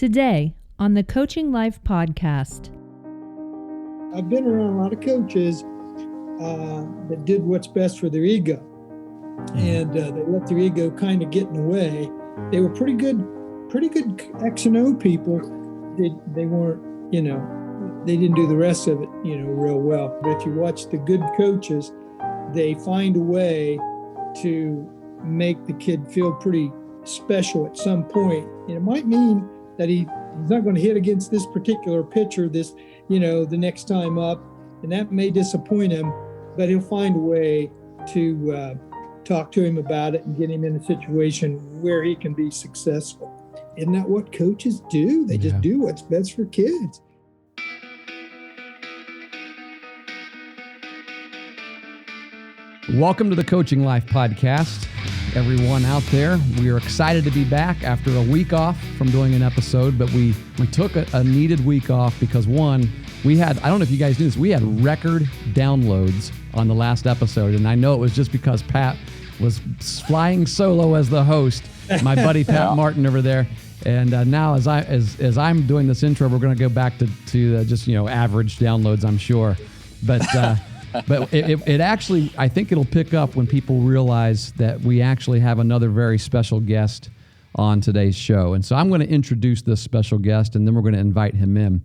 Today on the Coaching Life podcast. I've been around a lot of coaches that did what's best for their ego, and they let their ego kind of get in the way. They were pretty good X and O people. They weren't, they didn't do the rest of it, real well. But if you watch the good coaches, they find a way to make the kid feel pretty special at some point. And it might mean that he's not going to hit against this particular pitcher the next time up, and that may disappoint him, but he'll find a way to talk to him about it and get him in a situation where he can be successful. Isn't that what coaches do? They just do what's best for kids. Welcome to the Coaching Life podcast, everyone out there. We are excited to be back after a week off from doing an episode, but we took a needed week off because one, we had, I don't know if you guys knew this, we had record downloads on the last episode, and I know it was just because Pat was flying solo as the host, my buddy Pat Martin over there. And now as I'm doing this intro, we're going to go back to just average downloads, I'm sure, but but it actually, I think it'll pick up when people realize that we actually have another very special guest on today's show. And so I'm going to introduce this special guest, and then we're going to invite him in.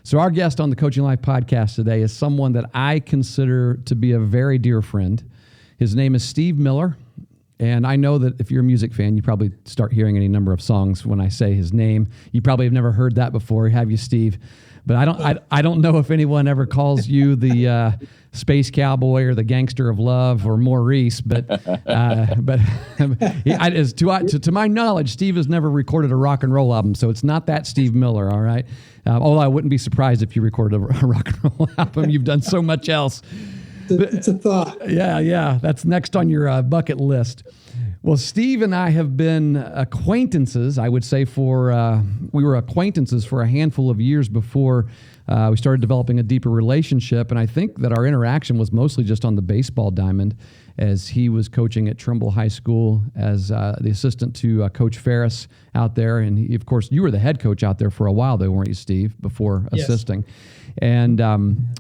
So our guest on the Coaching Life podcast today is someone that I consider to be a very dear friend. His name is Steve Miller. And I know that if you're a music fan, you probably start hearing any number of songs when I say his name. You probably have never heard that before, have you, Steve? But I don't know if anyone ever calls you the space cowboy or the gangster of love or Maurice. But to my knowledge, Steve has never recorded a rock and roll album, so it's not that Steve Miller. All right. Although I wouldn't be surprised if you recorded a rock and roll album. You've done so much else. It's a thought. Yeah. That's next on your bucket list. Well, Steve and I have been acquaintances, I would say, we were acquaintances for a handful of years before we started developing a deeper relationship. And I think that our interaction was mostly just on the baseball diamond as he was coaching at Trimble High School as the assistant to Coach Ferris out there. And of course, you were the head coach out there for a while, though, weren't you, Steve, before assisting? And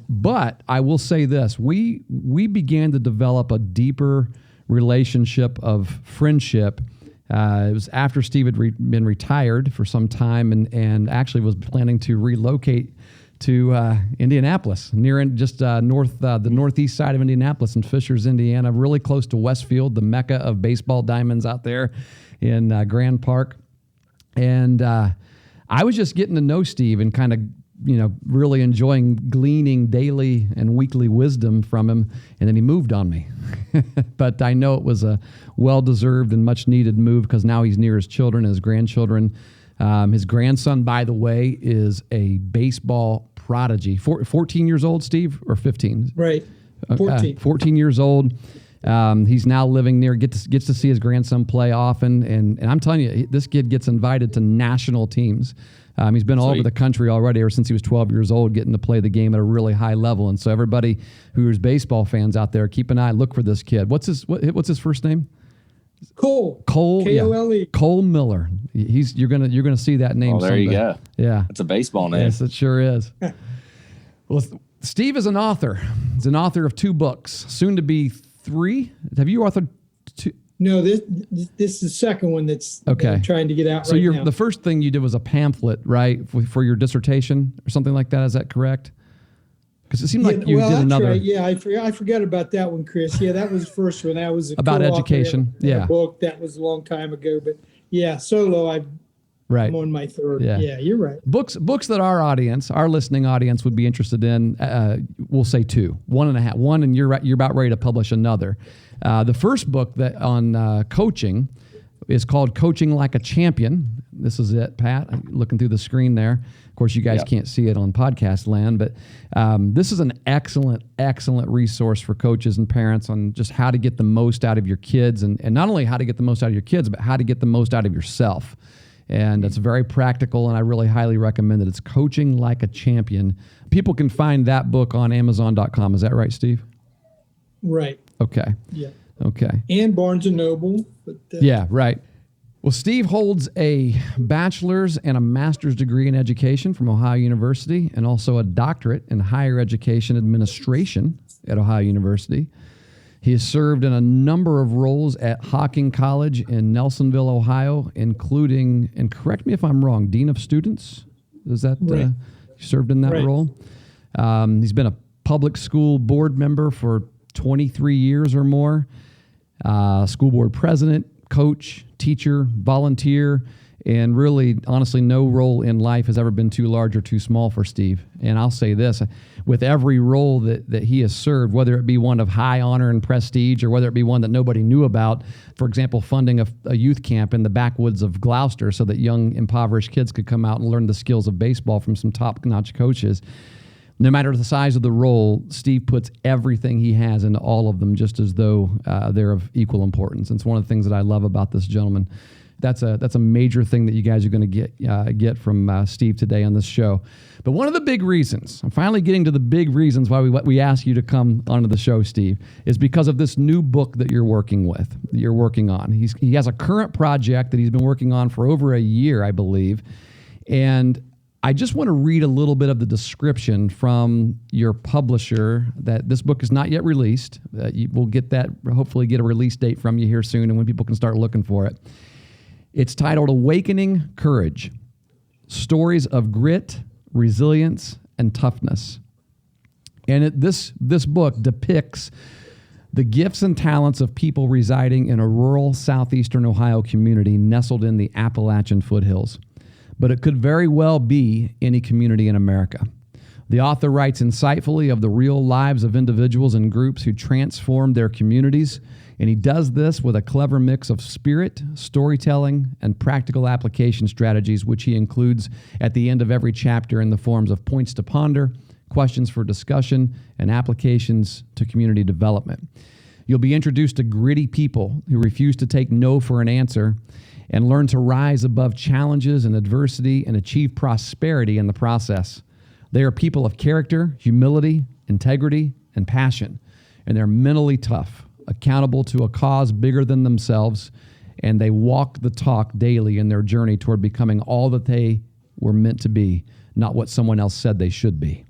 but I will say this, we began to develop a deeper relationship of friendship. It was after Steve had been retired for some time and actually was planning to relocate to Indianapolis, the northeast side of Indianapolis in Fishers, Indiana, really close to Westfield, the mecca of baseball diamonds out there in Grand Park. And I was just getting to know Steve and kind of really enjoying gleaning daily and weekly wisdom from him, and then he moved on me. But I know it was a well-deserved and much-needed move because now he's near his children, his grandchildren. His grandson, by the way, is a baseball prodigy. 14 years old, Steve, or 15? Right, 14. 14 years old. He's now living near, gets to see his grandson play often, and I'm telling you, this kid gets invited to national teams. He's been all over the country already ever since he was 12 years old, getting to play the game at a really high level. And so everybody who's baseball fans out there, keep an eye, look for this kid. What's his first name? Cole. K-O-L-E. Cole Miller. You're gonna see that name. Oh, there someday. you go. Yeah, it's a baseball name. Yes, it sure is. Well, Steve is an author. He's an author of 2 books, soon to be 3. Have you authored 2? No, this is the second one that I'm trying to get out. So now. The first thing you did was a pamphlet, right, for your dissertation or something like that. Is that correct? Because it seemed like you did another. Right. Yeah, I forgot about that one, Chris. Yeah, that was the first one. That was about education. A book that was a long time ago. But yeah, solo. I'm on my 3rd. Yeah, you're right. Books that our listening audience would be interested in. We'll say 2, 1.5. One, and you're about ready to publish another. The first book that on coaching is called Coaching Like a Champion. This is it, Pat. I'm looking through the screen there. Of course, you guys can't see it on podcast land, but this is an excellent resource for coaches and parents on just how to get the most out of your kids, and not only how to get the most out of your kids, but how to get the most out of yourself. And it's very practical, and I really highly recommend it. It's Coaching Like a Champion. People can find that book on Amazon.com. Is that right, Steve? Right. Okay. Yeah. Okay. And Barnes & Noble. But, yeah, right. Well, Steve holds a bachelor's and a master's degree in education from Ohio University and also a doctorate in higher education administration at Ohio University. He has served in a number of roles at Hocking College in Nelsonville, Ohio, including, and correct me if I'm wrong, Dean of Students? Is that, right. Served in that Right. role? He's been a public school board member for 23 years or more, school board president, coach, teacher, volunteer, and really, honestly, no role in life has ever been too large or too small for Steve. And I'll say this, with every role that he has served, whether it be one of high honor and prestige or whether it be one that nobody knew about, for example, funding a youth camp in the backwoods of Gloucester so that young impoverished kids could come out and learn the skills of baseball from some top-notch coaches. No matter the size of the role, Steve puts everything he has into all of them just as though they're of equal importance. And it's one of the things that I love about this gentleman. That's a major thing that you guys are going to get from Steve today on this show. But one of the big reasons, I'm finally getting to the big reasons why we ask you to come onto the show, Steve, is because of this new book that you're working on. He has a current project that he's been working on for over a year, I believe. And I just want to read a little bit of the description from your publisher that this book is not yet released. We'll get that, hopefully get a release date from you here soon and when people can start looking for it. It's titled Awakening Courage, Stories of Grit, Resilience, and Toughness. And this book depicts the gifts and talents of people residing in a rural southeastern Ohio community nestled in the Appalachian foothills. But it could very well be any community in America. The author writes insightfully of the real lives of individuals and groups who transformed their communities, and he does this with a clever mix of spirit, storytelling, and practical application strategies, which he includes at the end of every chapter in the forms of points to ponder, questions for discussion, and applications to community development. You'll be introduced to gritty people who refuse to take no for an answer and learn to rise above challenges and adversity and achieve prosperity in the process. They are people of character, humility, integrity, and passion, and they're mentally tough, accountable to a cause bigger than themselves, and they walk the talk daily in their journey toward becoming all that they were meant to be, not what someone else said they should be.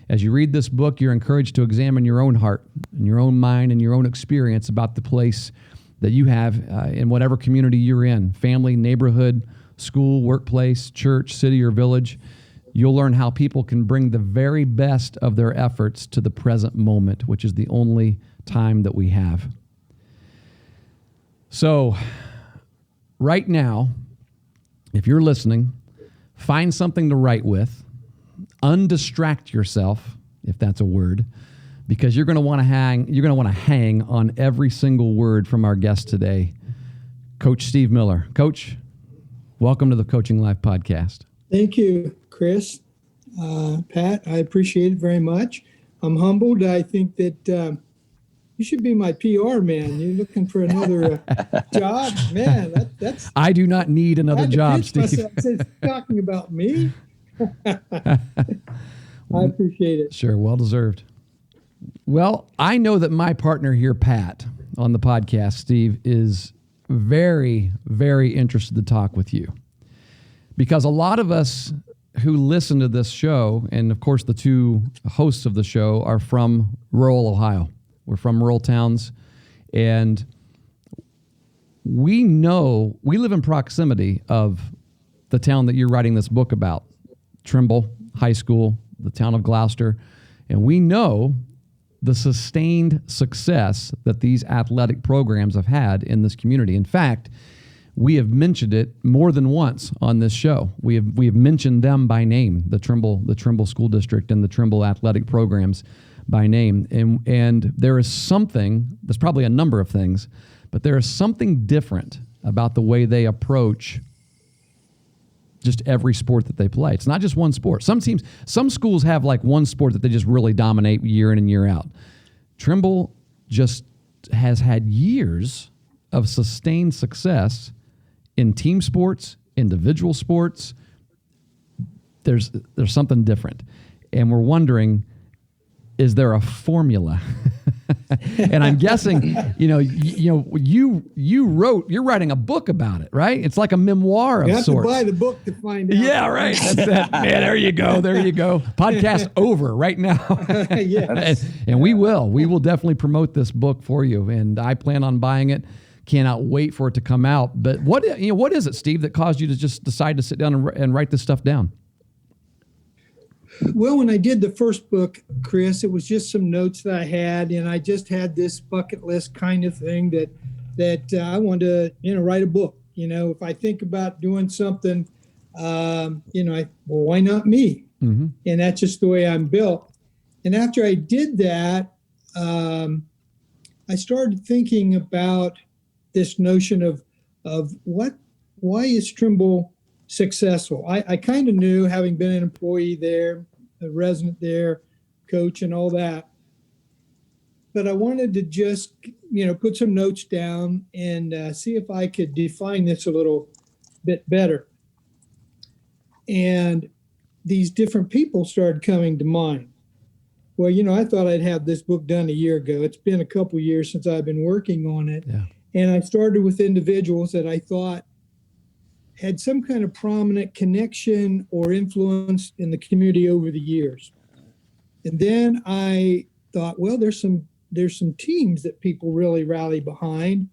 As you read this book, you're encouraged to examine your own heart and your own mind and your own experience about the place that you have in whatever community you're in, family, neighborhood, school, workplace, church, city, or village. You'll learn how people can bring the very best of their efforts to the present moment, which is the only time that we have. So, right now, if you're listening, find something to write with, undistract yourself, if that's a word, because you're going to want to hang on every single word from our guest today, Coach Steve Miller. Coach, welcome to the Coaching Life podcast. Thank you, Chris. Pat, I appreciate it very much. I'm humbled. I think that you should be my PR man. You're looking for another job, man. That's. I do not need another job, Steve. Talking about me. I appreciate it. Sure, well deserved. Well, I know that my partner here, Pat, on the podcast, Steve, is very, very interested to talk with you. Because a lot of us who listen to this show, and of course the two hosts of the show, are from rural Ohio. We're from rural towns, and we know, we live in proximity of the town that you're writing this book about, Trimble High School, the town of Gloucester, and we know the sustained success that these athletic programs have had in this community. In fact, we have mentioned it more than once on this show. We have mentioned them by name, the Trimble School District and the Trimble athletic programs by name. And there is something, there's probably a number of things, but there is something different about the way they approach just every sport that they play. It's not just one sport. Some schools have like one sport that they just really dominate year in and year out. Trimble just has had years of sustained success in team sports, individual sports. There's something different. And we're wondering, is there a formula And I'm guessing, you're writing a book about it, right? It's like a memoir of sorts. You have to buy the book to find out. Yeah, right. That's that. Man, there you go. Podcast over right now. Yes. And we will definitely promote this book for you. And I plan on buying it. Cannot wait for it to come out. But what is it, Steve, that caused you to just decide to sit down and write this stuff down? Well, when I did the first book, Chris, it was just some notes that I had, and I just had this bucket list kind of thing that I wanted to, write a book. If I think about doing something, why not me? Mm-hmm. And that's just the way I'm built. And after I did that, I started thinking about this notion of why is Trimble successful? I kind of knew, having been an employee there, a resident there, coach and all that, but I wanted to just, put some notes down and see if I could define this a little bit better. And these different people started coming to mind. Well, I thought I'd have this book done a year ago. It's been a couple years since I've been working on it. Yeah. And I started with individuals that I thought had some kind of prominent connection or influence in the community over the years. And then I thought, well, there's some teams that people really rally behind.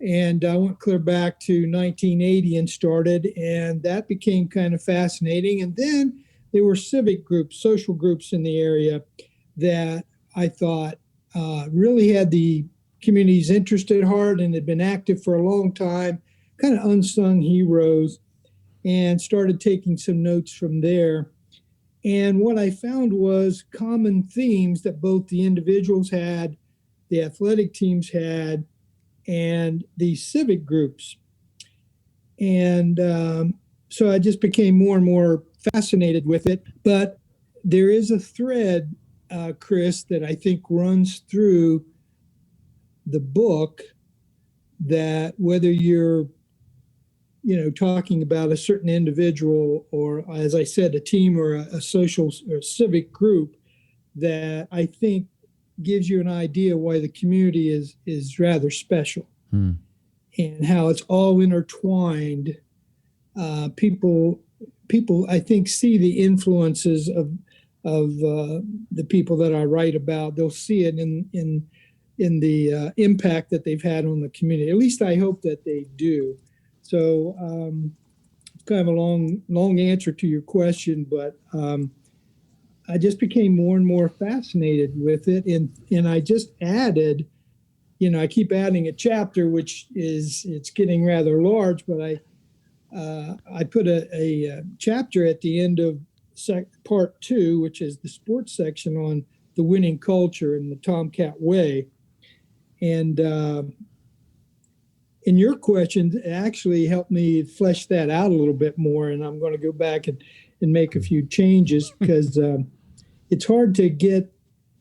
And I went clear back to 1980 and started, and that became kind of fascinating. And then there were civic groups, social groups in the area that I thought really had the community's interest at heart and had been active for a long time, kind of unsung heroes, and started taking some notes from there. And what I found was common themes that both the individuals had, the athletic teams had, and the civic groups. And so I just became more and more fascinated with it. But there is a thread, Chris, that I think runs through the book, that whether you're talking about a certain individual or, as I said, a team or a social or civic group, that I think gives you an idea why the community is rather special and how it's all intertwined. People, I think, see the influences of the people that I write about. They'll see it in the impact that they've had on the community. At least I hope that they do. So it's kind of a long answer to your question, but I just became more and more fascinated with it. And I just added, I keep adding a chapter, which it's getting rather large, but I put a chapter at the end of part 2, which is the sports section, on the winning culture and the Tomcat way. And in your questions, it actually helped me flesh that out a little bit more. And I'm going to go back and make a few changes because it's hard to get.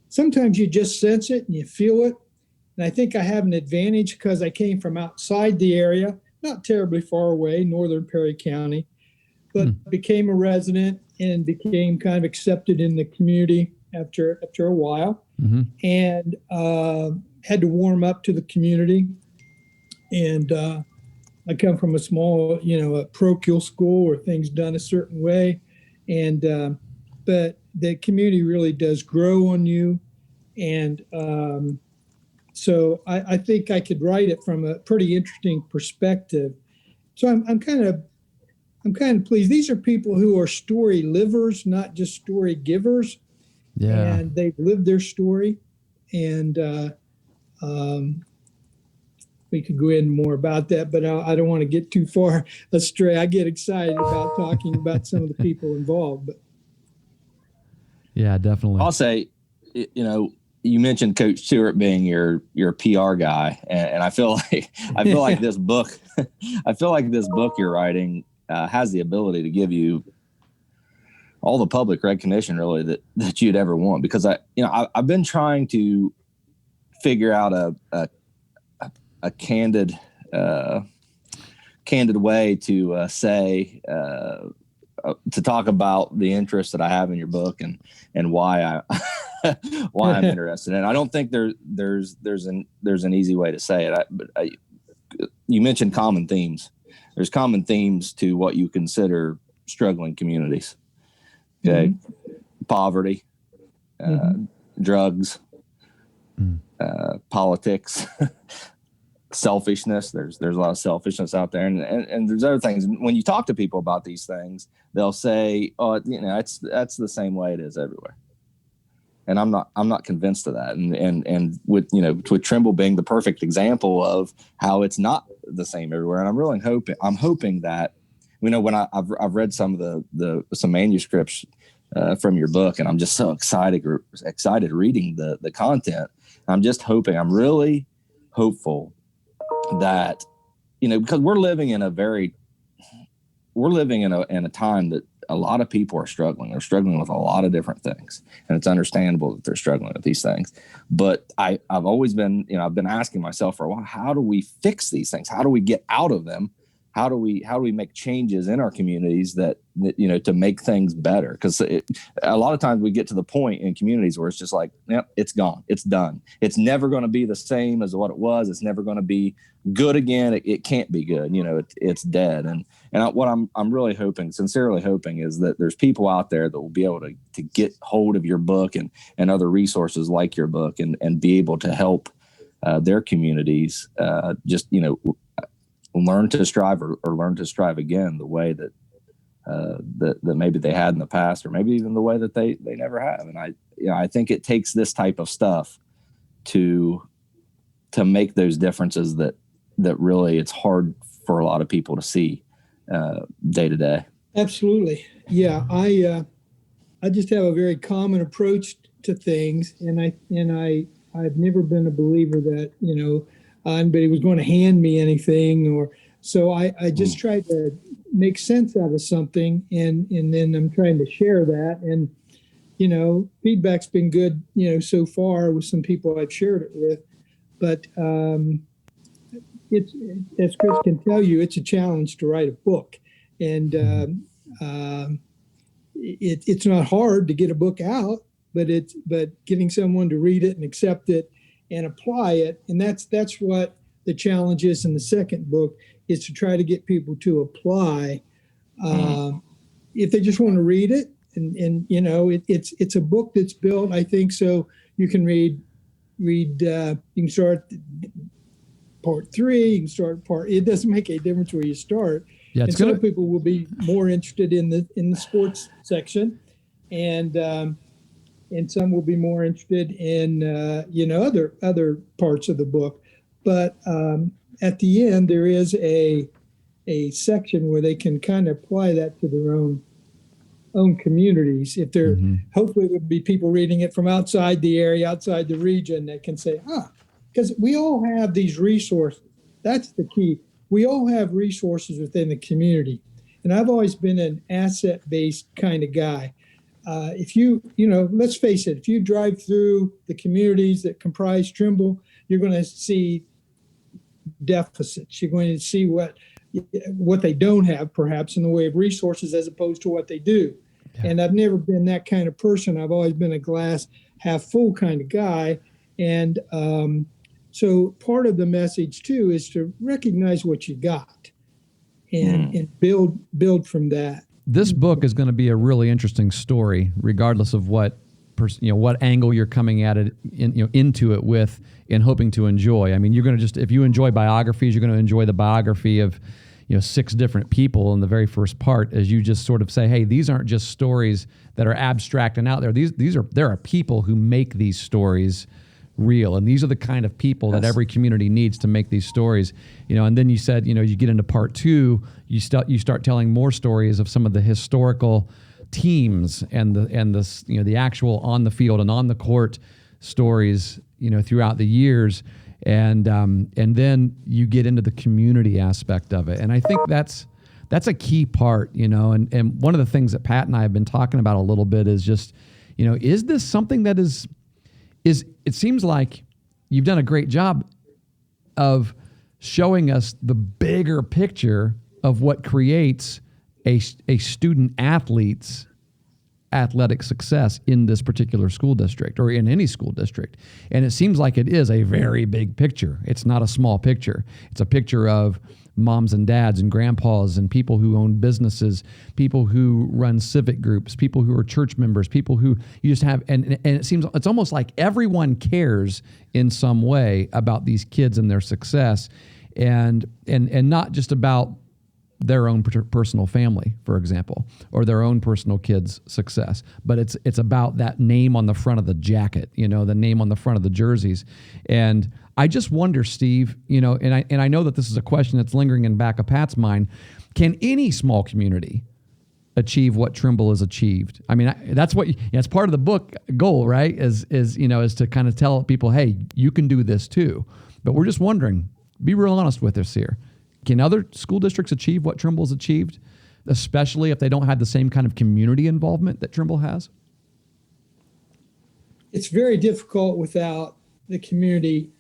Sometimes you just sense it and you feel it. And I think I have an advantage because I came from outside the area, not terribly far away, northern Perry County, but became a resident and became kind of accepted in the community after a while, and had to warm up to the community. And I come from a small, a parochial school where things done a certain way, and but the community really does grow on you, and so I think I could write it from a pretty interesting perspective. So I'm kind of pleased. These are people who are story livers, not just story givers. Yeah. And they've lived their story, and we could go into more about that, but I don't want to get too far astray. I get excited about talking about some of the people involved. But yeah, definitely. I'll say, you mentioned Coach Stewart being your PR guy, and I feel like this book, you're writing has the ability to give you all the public recognition really that you'd ever want, because I've been trying to figure out a candid way to say to talk about the interest that I have in your book and why why I'm interested in it. I don't think there's an easy way to say it. You mentioned common themes. There's common themes to what you consider struggling communities. Okay. Poverty, drugs, politics, selfishness. There's a lot of selfishness out there, and there's other things. When you talk to people about these things, they'll say, "Oh, that's the same way it is everywhere." And I'm not convinced of that. And with Trimble being the perfect example of how it's not the same everywhere. And I'm hoping that, when I've read some of some manuscripts from your book, and I'm just so excited reading the content. I'm really hopeful that, because we're living in a time that a lot of people are struggling. They're struggling with a lot of different things, and it's understandable that they're struggling with these things. But I've always been, I've been asking myself for a while, how do we fix these things? How do we get out of them? How do we make changes in our communities that to make things better? Because a lot of times we get to the point in communities where it's just like, yep, it's gone, it's done. It's never going to be the same as what it was. It's never going to be good again. It can't be good. It's dead. And what I'm really sincerely hoping, is that there's people out there that will be able to get hold of your book and other resources like your book and be able to help their communities learn to strive or learn to strive again the way that maybe they had in the past, or maybe even the way that they never have. And I think it takes this type of stuff to make those differences that really it's hard for a lot of people to see day to day. Absolutely. Yeah. I just have a very common approach to things. And I've never been a believer that, anybody was going to hand me anything, so I just try to make sense out of something, and then I'm trying to share that. And, feedback's been good, so far with some people I've shared it with, but it's, as Chris can tell you, it's a challenge to write a book. And it's not hard to get a book out, but getting someone to read it and accept it and apply it. And that's what the challenge is in the second book, is to try to get people to apply. If they just want to read it, and it's a book that's built, I think, so you can read, you can start part 3, you can start it doesn't make a difference where you start. Yeah, and some people will be more interested in the sports section, and some will be more interested in other parts of the book. But at the end, there is a section where they can kind of apply that to their own communities. If they're hopefully there'll be people reading it from outside the area, outside the region, that can say, because we all have these resources. That's the key. We all have resources within the community, and I've always been an asset-based kind of guy. If let's face it, if you drive through the communities that comprise Trimble, you're going to see deficits. You're going to see what they don't have, perhaps, in the way of resources, as opposed to what they do. Yeah. And I've never been that kind of person. I've always been a glass half full kind of guy. And so part of the message too is to recognize what you got and build from that. This book is going to be a really interesting story, regardless of what angle you're coming at it into it with, and hoping to enjoy. I mean, you're going to if you enjoy biographies, you're going to enjoy the biography of 6 different people in the very first part, as you just sort of say, hey, these aren't just stories that are abstract and out there. There are people who make these stories real, and these are the kind of people that every community needs to make these stories. And then you said, you get into part 2, you start telling more stories of some of the historical teams and the actual on the field and on the court stories throughout the years, and then you get into the community aspect of it. And I think that's a key part, and one of the things that Pat and I have been talking about a little bit is just, is this something that is it seems like you've done a great job of showing us the bigger picture of what creates a student athlete's athletic success in this particular school district or in any school district. And it seems like it is a very big picture. It's not a small picture. It's a picture of moms and dads and grandpas and people who own businesses, people who run civic groups, people who are church members, people who you just have, and it seems it's almost like everyone cares in some way about these kids and their success, and not just about their own personal family, for example, or their own personal kids' success, but it's about that name on the front of the jacket, the name on the front of the jerseys. And I just wonder, Steve, and I know that this is a question that's lingering in the back of Pat's mind. Can any small community achieve what Trimble has achieved? I mean, that's part of the book goal, right? Is to kind of tell people, hey, you can do this too. But we're just wondering, be real honest with us here. Can other school districts achieve what Trimble's achieved, especially if they don't have the same kind of community involvement that Trimble has? It's very difficult without the community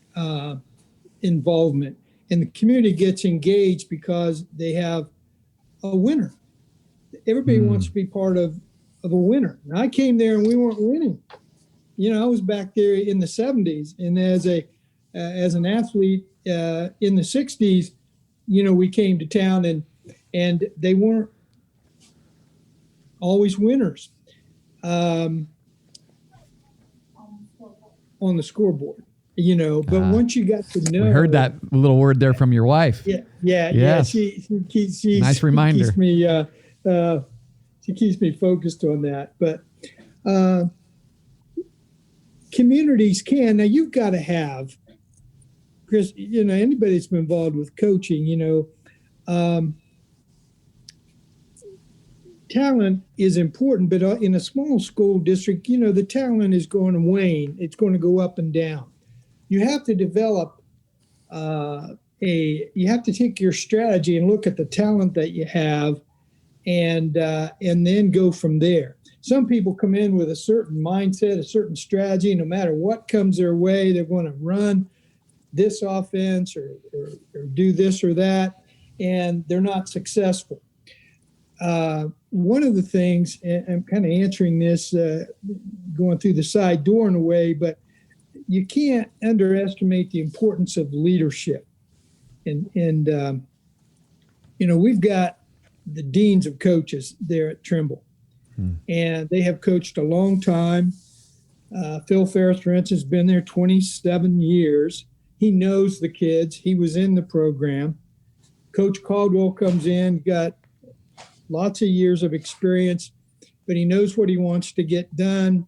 involvement. And the community gets engaged because they have a winner. Everybody wants to be part of a winner. And I came there and we weren't winning. I was back there in the 70s. And as an athlete in the 60s, we came to town and they weren't always winners on the scoreboard, but once you got to know. We heard that little word there from your wife. Yeah. Yes. She nice reminder. She keeps me focused on that. But communities can. Now, you've got to have, Chris, anybody that's been involved with coaching, talent is important, but in a small school district, the talent is going to wane. It's going to go up and down. You have to develop you have to take your strategy and look at the talent that you have and then go from there. Some people come in with a certain mindset, a certain strategy. No matter what comes their way, they're going to run this offense or do this or that, and they're not successful. One of the things, and I'm kind of answering this, going through the side door in a way, but you can't underestimate the importance of leadership. And we've got the deans of coaches there at Trimble, and they have coached a long time. Phil Ferris, for instance, has been there 27 years. He knows the kids. He was in the program. Coach Caldwell comes in, got lots of years of experience, but he knows what he wants to get done.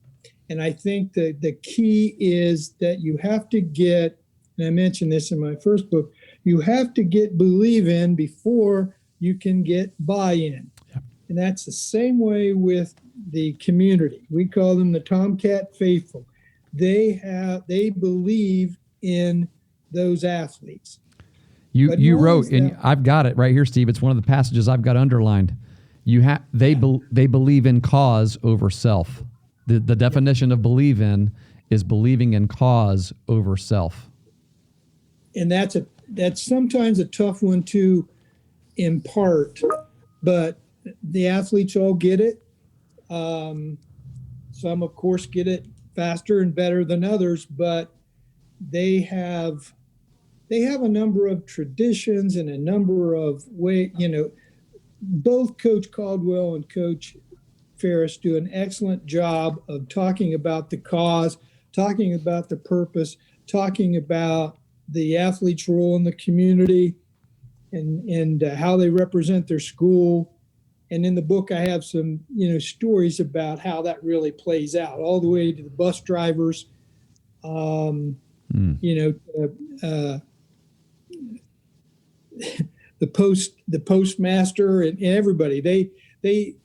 And I think that the key is that you have to get, and I mentioned this in my first book, you have to get believe in before you can get buy-in. Yep. And that's the same way with the community. We call them the Tomcat Faithful. They believe in those athletes. You wrote, and I've got it right here, Steve. It's one of the passages I've got underlined. They believe in cause over self. The definition of believe in is believing in cause over self. And that's sometimes a tough one to impart, but the athletes all get it. Some, of course, get it faster and better than others, but they have a number of traditions and a number of ways. Both Coach Caldwell and Coach Ferris do an excellent job of talking about the cause, talking about the purpose, talking about the athlete's role in the community and how they represent their school. And in the book, I have some, stories about how that really plays out, all the way to the bus drivers, the postmaster and everybody. They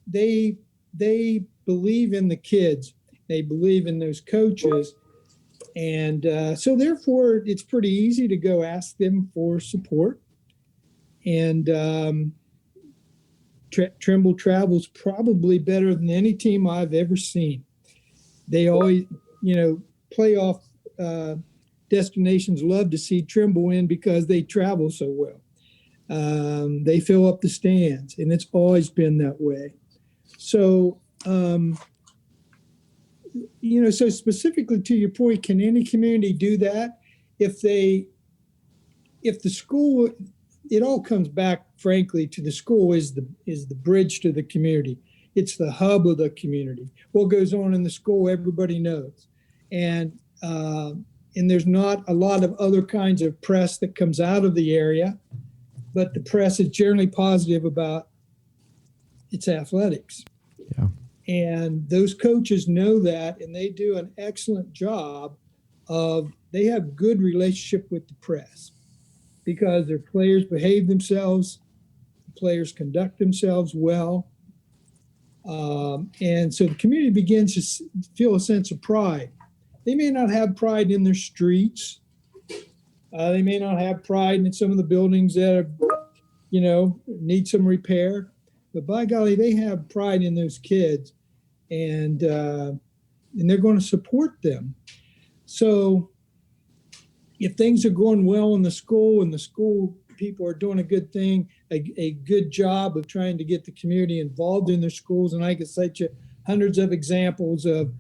believe in the kids. They believe in those coaches. And so therefore, it's pretty easy to go ask them for support. And Trimble travels probably better than any team I've ever seen. They always, playoff destinations love to see Trimble in because they travel so well. They fill up the stands, and it's always been that way. So so specifically to your point, can any community do that? If the school, it all comes back, frankly, to the school is the bridge to the community. It's the hub of the community. What goes on in the school, everybody knows. And there's not a lot of other kinds of press that comes out of the area, but the press is generally positive about its athletics. Yeah. And those coaches know that, and they do an excellent job they have good relationship with the press because their players behave themselves, the players conduct themselves well. And so the community begins to feel a sense of pride. They may not have pride in their streets. They may not have pride in some of the buildings that are, need some repair. But by golly, they have pride in those kids, and they're going to support them. So if things are going well in the school and the school people are doing a good thing, a good job of trying to get the community involved in their schools, and I could cite you hundreds of examples of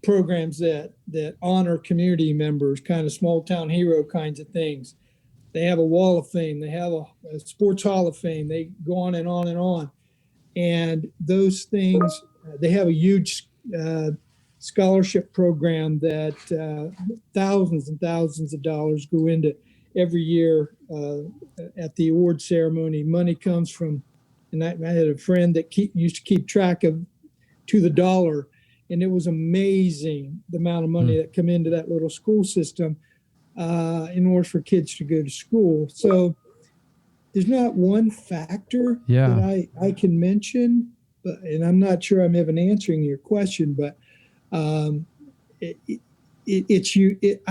programs that honor community members, kind of small town hero kinds of things. They have a wall of fame. They have a sports hall of fame. They go on and on and on. And those things, they have a huge scholarship program that thousands and thousands of dollars go into every year at the award ceremony. Money comes from, and I had a friend that used to keep track of to the dollar, and it was amazing the amount of money that come into that little school system in order for kids to go to school. So there's not one factor that I can mention, and I'm not sure I'm even answering your question, but I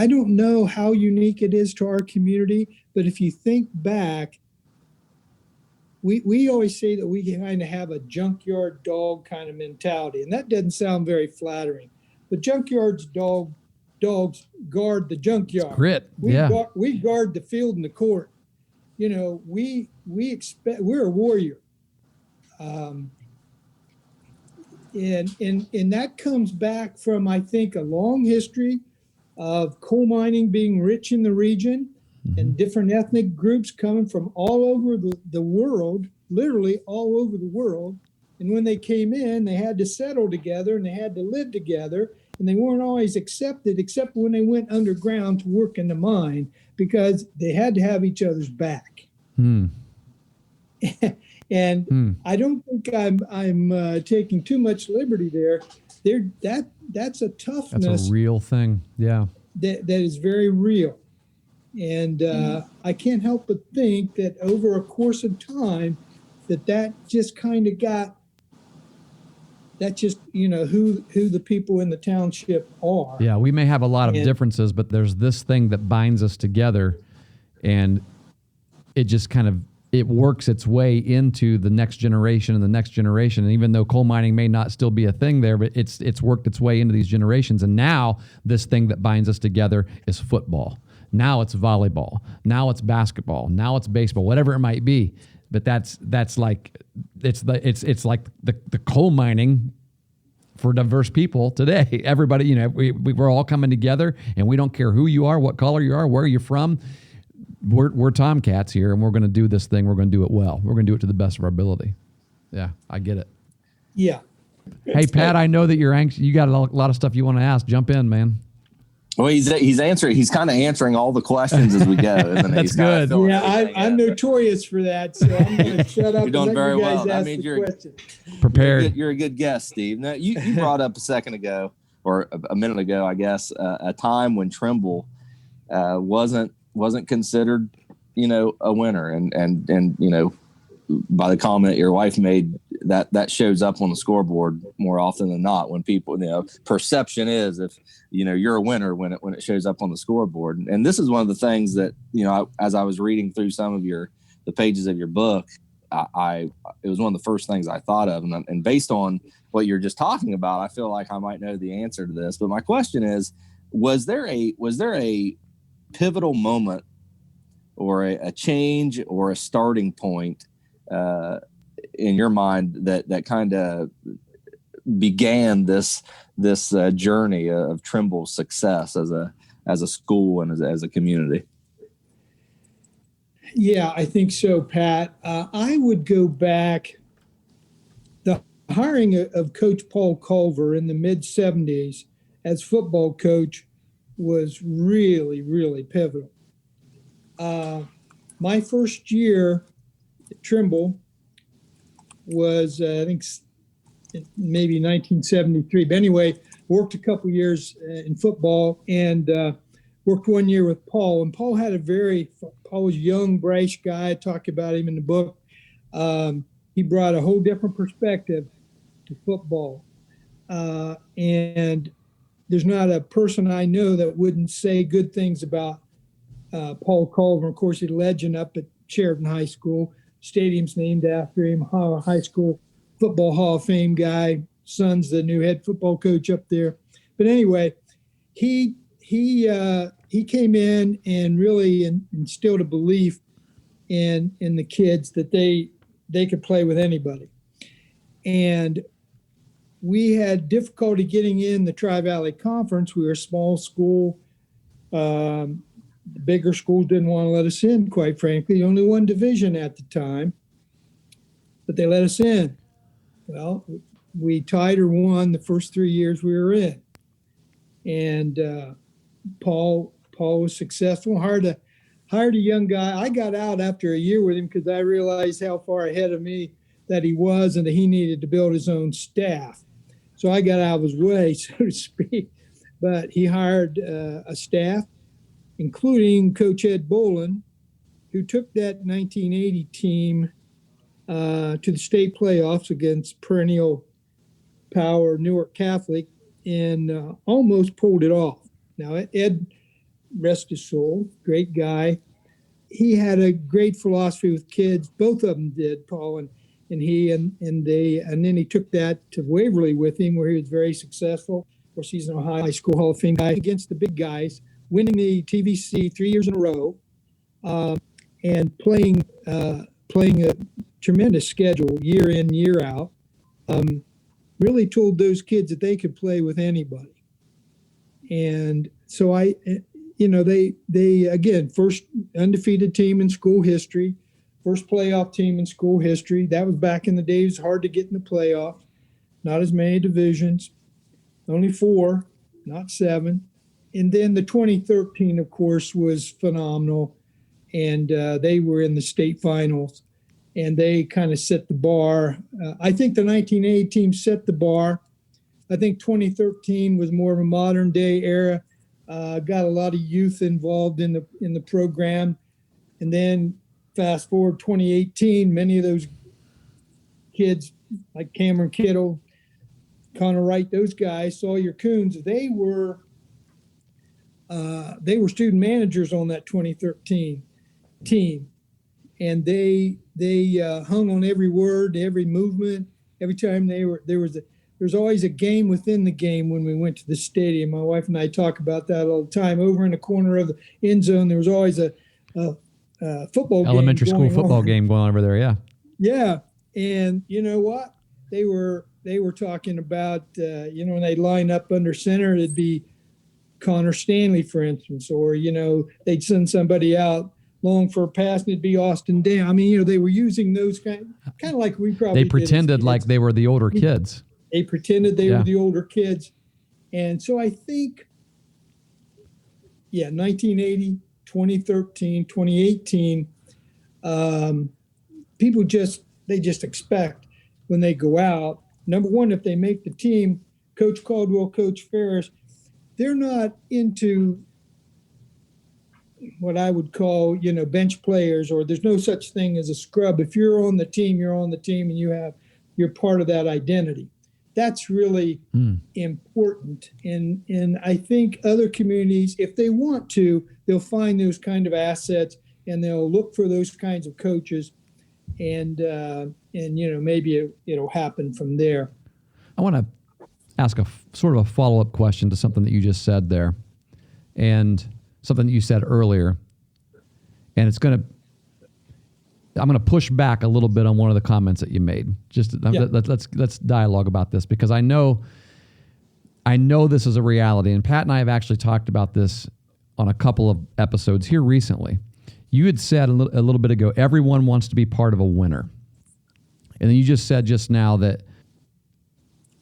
don't know how unique it is to our community, but if you think back, we always say that we kind of have a junkyard dog kind of mentality, and that doesn't sound very flattering. But junkyards dogs guard the junkyard. It's grit. We guard the field and the court. We expect, we're a warrior. And that comes back from, I think, a long history of coal mining being rich in the region, and different ethnic groups coming from all over the world, literally all over the world. And when they came in, they had to settle together and they had to live together, and they weren't always accepted except when they went underground to work in the mine, because they had to have each other's back. And I don't think I'm taking too much liberty there. That's a toughness. That's a real thing. Yeah. That is very real. And I can't help but think that over a course of time, that just kind of got, that just, who the people in the township are. Yeah, we may have a lot of differences, but there's this thing that binds us together, and it just kind of, it works its way into the next generation and the next generation. And even though coal mining may not still be a thing there, but it's worked its way into these generations. And now this thing that binds us together is football. Now it's volleyball. Now it's basketball. Now it's baseball, whatever it might be. But that's like, it's like the coal mining for diverse people today. Everybody, we're all coming together, and we don't care who you are, what color you are, where you're from. We're Tomcats here, and we're going to do this thing. We're going to do it well. We're going to do it to the best of our ability. Yeah, I get it. Yeah. Hey, Pat, I know that you're anxious. You got a lot of stuff you want to ask. Jump in, man. Well, he's answering. He's kind of answering all the questions as we go, isn't he? That's good. Yeah, I'm notorious for that, so I'm going to shut up. You're doing and let very you guys well. ask I mean, the you're question. Prepared. You're a good guest, Steve. Now, you brought up a second ago, or a minute ago, I guess, a time when Trimble wasn't considered, a winner, and by the comment your wife made, that shows up on the scoreboard more often than not when people, perception is, if you're a winner when it shows up on the scoreboard. And this is one of the things that, as I was reading through some of the pages of your book, it was one of the first things I thought of. And based on what you're just talking about, I feel like I might know the answer to this. But my question is, was there a pivotal moment or a change or a starting point in your mind that kind of began this journey of Trimble's success as a school and as a community. Yeah, I think so, Pat. I would go back. The hiring of Coach Paul Culver in the mid-'70s as football coach was really, really pivotal. My first year at Trimble was, I think, maybe 1973. But anyway, worked a couple years in football and worked 1 year with Paul. And Paul was a young, brash guy. I talk about him in the book. He brought a whole different perspective to football. And there's not a person I know that wouldn't say good things about Paul Culver. Of course, he's a legend up at Sheridan High School. Stadium's named after him. High School Football Hall of Fame guy. Son's the new head football coach up there. But anyway, he came in and really instilled a belief in the kids that they could play with anybody. And we had difficulty getting in the Tri-Valley Conference. We were a small school. The bigger schools didn't want to let us in, quite frankly. Only one division at the time, but they let us in. Well, we tied or won the first 3 years we were in. And Paul was successful, hired a young guy. I got out after a year with him because I realized how far ahead of me that he was and that he needed to build his own staff. So I got out of his way, so to speak. But he hired a staff, including Coach Ed Bolin, who took that 1980 team to the state playoffs against perennial power Newark Catholic and almost pulled it off. Now, Ed, rest his soul, great guy. He had a great philosophy with kids. Both of them did, Paul and he, and then he took that to Waverly with him, where he was very successful. Of course, he's an Ohio High School Hall of Fame guy against the big guys, winning the TVC 3 years in a row, and playing a tremendous schedule year in, year out. Really told those kids that they could play with anybody. And so they again, first undefeated team in school history, first playoff team in school history. That was back in the days, hard to get in the playoffs, not as many divisions, only 4, not 7. And then the 2013, of course, was phenomenal. And they were in the state finals, and they kind of set the bar. I think the 1980 team set the bar. I think 2013 was more of a modern day era. Got a lot of youth involved in the program. And then fast forward 2018, many of those kids like Cameron Kittle, Connor Wright, those guys, Sawyer Coons, they were student managers on that 2013 team. And they hung on every word, every movement. Every time there was always a game within the game when we went to the stadium. My wife and I talk about that all the time. Over in the corner of the end zone, there was always a football elementary school football game going on over there. Yeah. Yeah. And you know what? They were talking about, when they'd line up under center, it'd be Connor Stanley, for instance, or, they'd send somebody out long for a pass and it'd be Austin Dam. I mean, they were using those kind of like we probably They pretended like they were the older kids. They pretended they were the older kids. And so I think, 1980, 2013, 2018, people just expect when they go out, number one, if they make the team, Coach Caldwell, Coach Ferris, they're not into what I would call, bench players, or there's no such thing as a scrub. If you're on the team, you're on the team and you're part of that identity. That's really important. And I think other communities, if they want to, they'll find those kind of assets and they'll look for those kinds of coaches, and maybe it'll happen from there. I want to ask a sort of a follow-up question to something that you just said there, and something that you said earlier. And it's going to, I'm going to push back a little bit on one of the comments that you made. Let's dialogue about this, because I know this is a reality, and Pat and I have actually talked about this on a couple of episodes here recently. You had said a little bit ago, everyone wants to be part of a winner. And then you just said just now that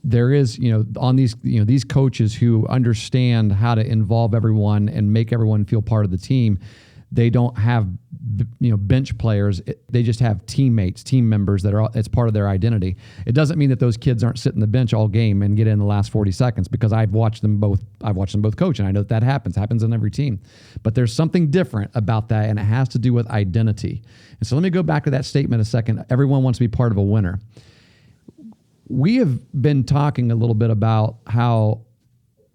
there is, on these coaches who understand how to involve everyone and make everyone feel part of the team, they don't have, bench players. They just have teammates, team members it's part of their identity. It doesn't mean that those kids aren't sitting the bench all game and get in the last 40 seconds, because I've watched them both coach, and I know that happens on every team. But there's something different about that, and it has to do with identity. And so let me go back to that statement a second. Everyone wants to be part of a winner. We have been talking a little bit about how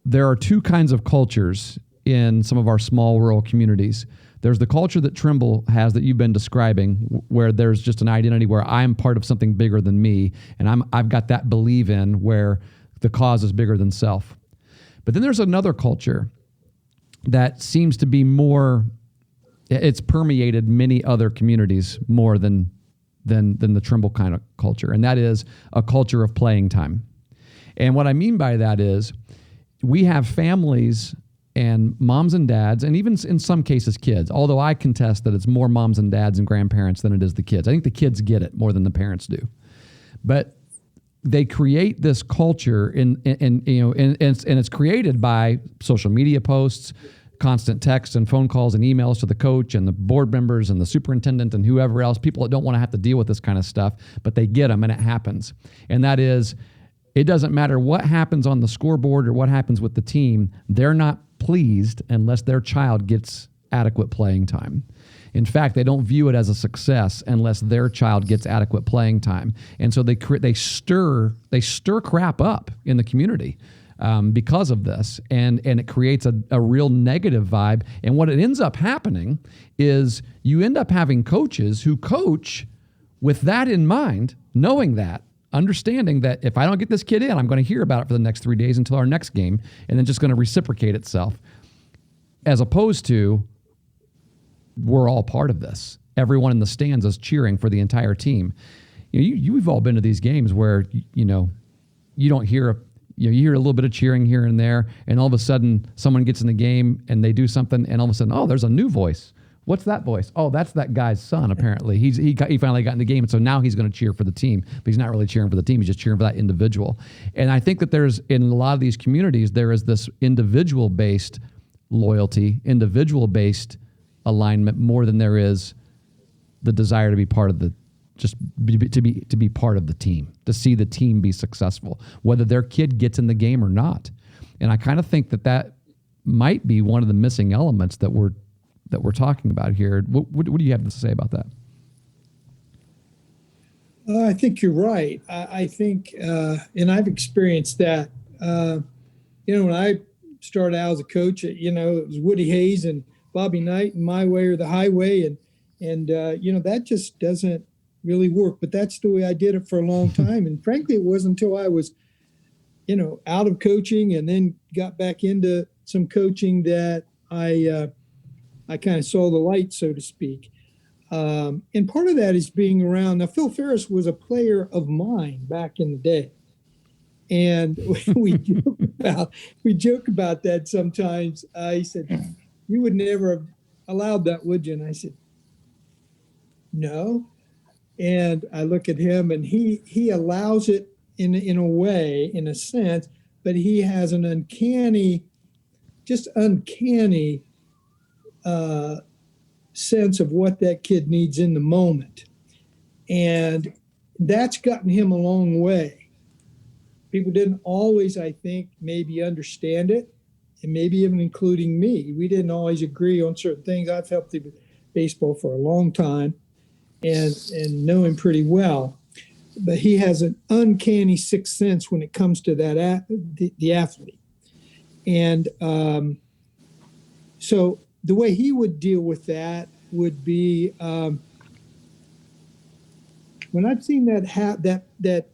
there are two kinds of cultures in some of our small rural communities. There's the culture that Trimble has that you've been describing, where there's just an identity where I'm part of something bigger than me, and I've got that believe in where the cause is bigger than self. But then there's another culture that seems to be more, it's permeated many other communities more than the Trimble kind of culture, and that is a culture of playing time. And what I mean by that is we have families and moms and dads, and even in some cases kids, although I contest that it's more moms and dads and grandparents than it is the kids. I think the kids get it more than the parents do. But they create this culture and it's created by social media posts, constant texts and phone calls and emails to the coach and the board members and the superintendent and whoever else, people that don't want to have to deal with this kind of stuff, but they get them and it happens. And that is, it doesn't matter what happens on the scoreboard or what happens with the team, they're not pleased unless their child gets adequate playing time. In fact, they don't view it as a success unless their child gets adequate playing time. And so they stir crap up in the community because of this, and it creates a real negative vibe. And what it ends up happening is you end up having coaches who coach with that in mind, knowing that, understanding that if I don't get this kid in, I'm going to hear about it for the next 3 days until our next game, and then just going to reciprocate itself, as opposed to we're all part of this. Everyone in the stands is cheering for the entire team. You've all been to these games where you don't hear you hear a little bit of cheering here and there, and all of a sudden someone gets in the game and they do something, and all of a sudden, oh, there's a new voice. What's that voice? Oh, that's that guy's son, apparently. He finally got in the game, and so now he's going to cheer for the team. But he's not really cheering for the team. He's just cheering for that individual. And I think that there's, in a lot of these communities, there is this individual-based loyalty, individual-based alignment more than there is the desire to be part of to be part of the team, to see the team be successful, whether their kid gets in the game or not. And I kind of think that might be one of the missing elements that we're talking about here. What do you have to say about that? I think you're right. I think, and I've experienced that. When I started out as a coach, it was Woody Hayes and Bobby Knight and My Way or the Highway, and that just doesn't really work. But that's the way I did it for a long time. And frankly, it wasn't until I was, out of coaching and then got back into some coaching that I kind of saw the light, so to speak. And part of that is being around. Now, Phil Ferris was a player of mine back in the day. And we joke about that sometimes. He said, "You would never have allowed that, would you?" And I said, "No." And I look at him, and he allows it in a way, in a sense, but he has an uncanny sense of what that kid needs in the moment. And that's gotten him a long way. People didn't always, I think, maybe understand it, and maybe even including me. We didn't always agree on certain things. I've helped him with baseball for a long time and know him pretty well. But he has an uncanny sixth sense when it comes to that the athlete. And so the way he would deal with that would be when I've seen that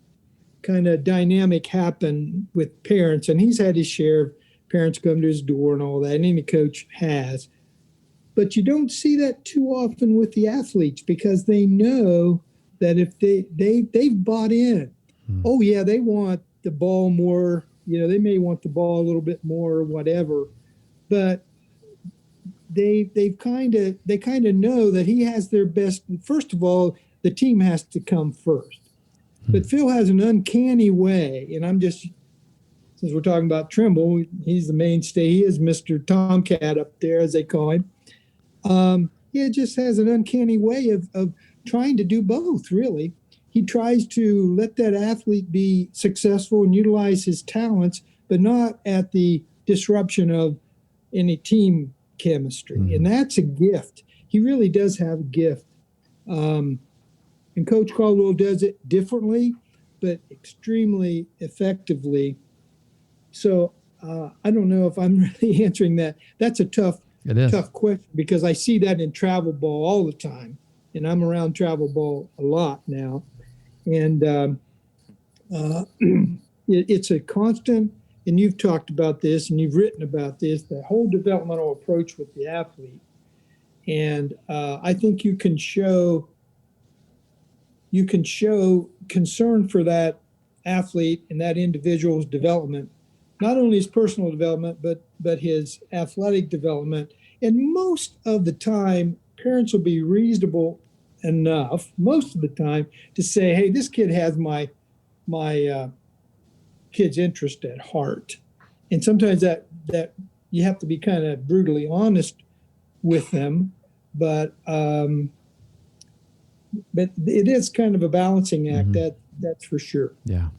kind of dynamic happen with parents, and he's had his share of parents come to his door and all that, and any coach has. But you don't see that too often with the athletes because they know that if they've bought in. Oh yeah, they want the ball more. They may want the ball a little bit more or whatever, but they kind of know that he has their best. First of all, the team has to come first. But Phil has an uncanny way, and since we're talking about Trimble, he's the mainstay. He is Mr. Tomcat up there, as they call him. He just has an uncanny way of trying to do both, really. He tries to let that athlete be successful and utilize his talents, but not at the disruption of any team chemistry. And that's a gift. He really does have a gift. And Coach Caldwell does it differently, but extremely effectively. So I don't know if I'm really answering that. That's a tough question because I see that in travel ball all the time. And I'm around travel ball a lot now. And it's a constant, and you've talked about this and you've written about this, the whole developmental approach with the athlete. And I think you can show concern for that athlete and that individual's development, not only his personal development, but his athletic development. And most of the time, parents will be reasonable enough most of the time to say, hey, this kid has my kid's interest at heart. And sometimes that you have to be kind of brutally honest with them, but it is kind of a balancing act. That's for sure. Yeah.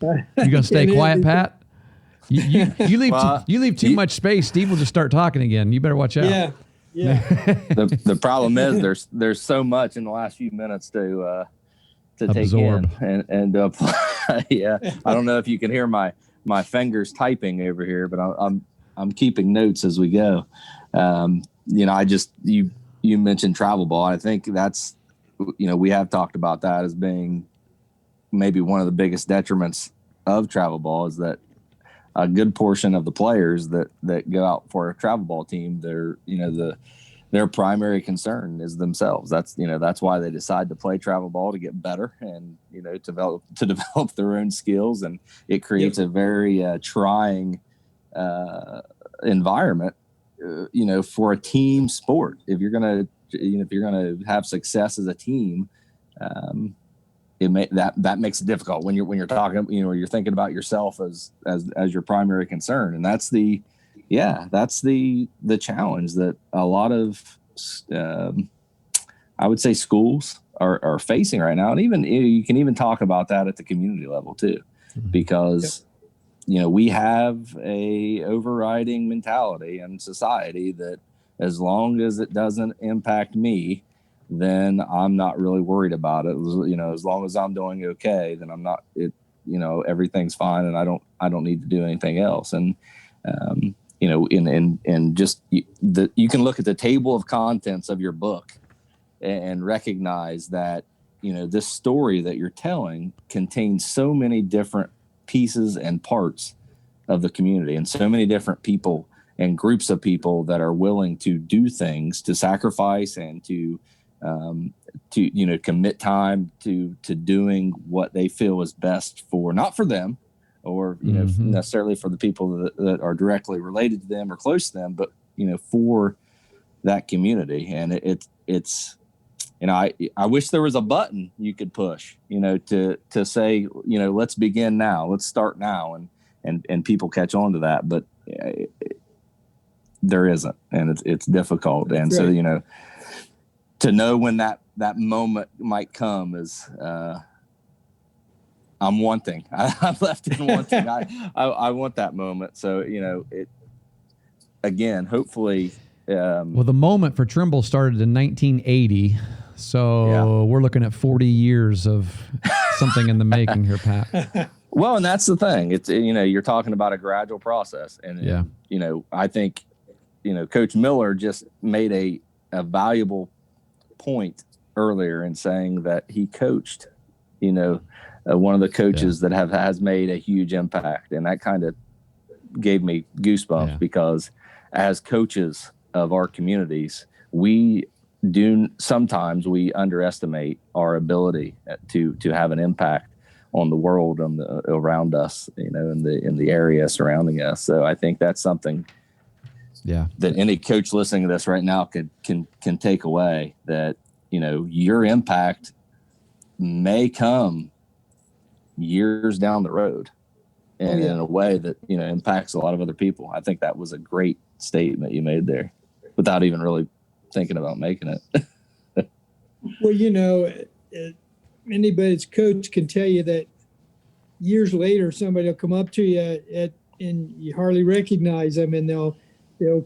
You gonna stay quiet, Pat? You leave too much space. Steve will just start talking again. You better watch out. Yeah. The problem is there's so much in the last few minutes to absorb. take in and apply. Yeah, I don't know if you can hear my fingers typing over here, but I'm keeping notes as we go. You mentioned travel ball. I think that's we have talked about that as being maybe one of the biggest detriments of travel ball is that a good portion of the players that go out for a travel ball team, their primary concern is themselves. That's why they decide to play travel ball, to get better and to develop their own skills, and it creates a very trying environment for a team sport. If you're gonna have success as a team, that makes it difficult when you're talking, you're thinking about yourself as your primary concern. And that's the challenge that a lot of, I would say, schools are facing right now. And even you can even talk about that at the community level too, because, we have a overriding mentality in society that as long as it doesn't impact me, then I'm not really worried about it. As long as I'm doing okay, then I'm not, everything's fine. And I don't need to do anything else. And, you can look at the table of contents of your book and recognize that, this story that you're telling contains so many different pieces and parts of the community and so many different people and groups of people that are willing to do things, to sacrifice and to commit time to doing what they feel is best not for them or, necessarily for the people that are directly related to them or close to them, but, for that community. And it's, I wish there was a button you could push, to say, let's begin now, let's start now. And people catch on to that, but there isn't, and it's difficult. And right. So, to know when that moment might come is, I'm wanting. I'm left in wanting. I want that moment. So it again. Hopefully, well, the moment for Trimble started in 1980, so we're looking at 40 years of something in the making here, Pat. Well, and that's the thing. It's you're talking about a gradual process, and I think Coach Miller just made a valuable point earlier in saying that he coached, one of the coaches that has made a huge impact, and that kind of gave me goosebumps because as coaches of our communities, sometimes we underestimate our ability to have an impact on the world, around us, in the area surrounding us. So I think that's something that any coach listening to this right now can take away, that, your impact may come years down the road and in a way that, impacts a lot of other people. I think that was a great statement you made there without even really thinking about making it. Well, anybody's coach can tell you that years later, somebody will come up to you and you hardly recognize them, and they'll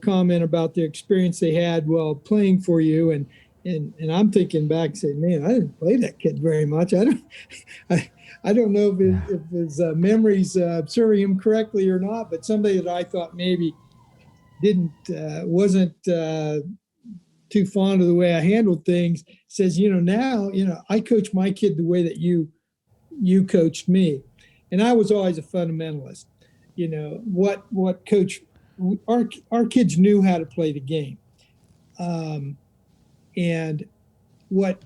comment about the experience they had while playing for you. And I'm thinking back and saying, man, I didn't play that kid very much. I don't know if his memories serving him correctly or not, but somebody that I thought maybe wasn't too fond of the way I handled things says, now, I coach my kid the way that you coached me. And I was always a fundamentalist. What coach, our kids knew how to play the game. And what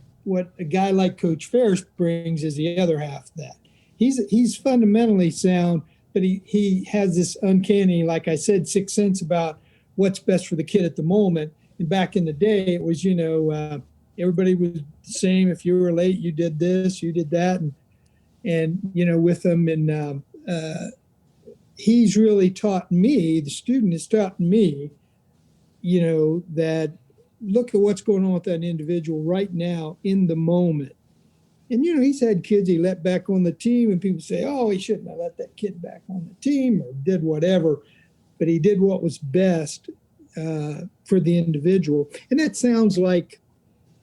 a guy like Coach Ferris brings is the other half of that. He's fundamentally sound, but he has this uncanny, like I said, sixth sense about what's best for the kid at the moment. And back in the day, it was, everybody was the same. If you were late, you did this, you did that. And with him. And he's really taught me, the student has taught me, that look at what's going on with that individual right now in the moment. And, he's had kids he let back on the team, and people say, oh, he shouldn't have let that kid back on the team or did whatever. But he did what was best for the individual. And that sounds like,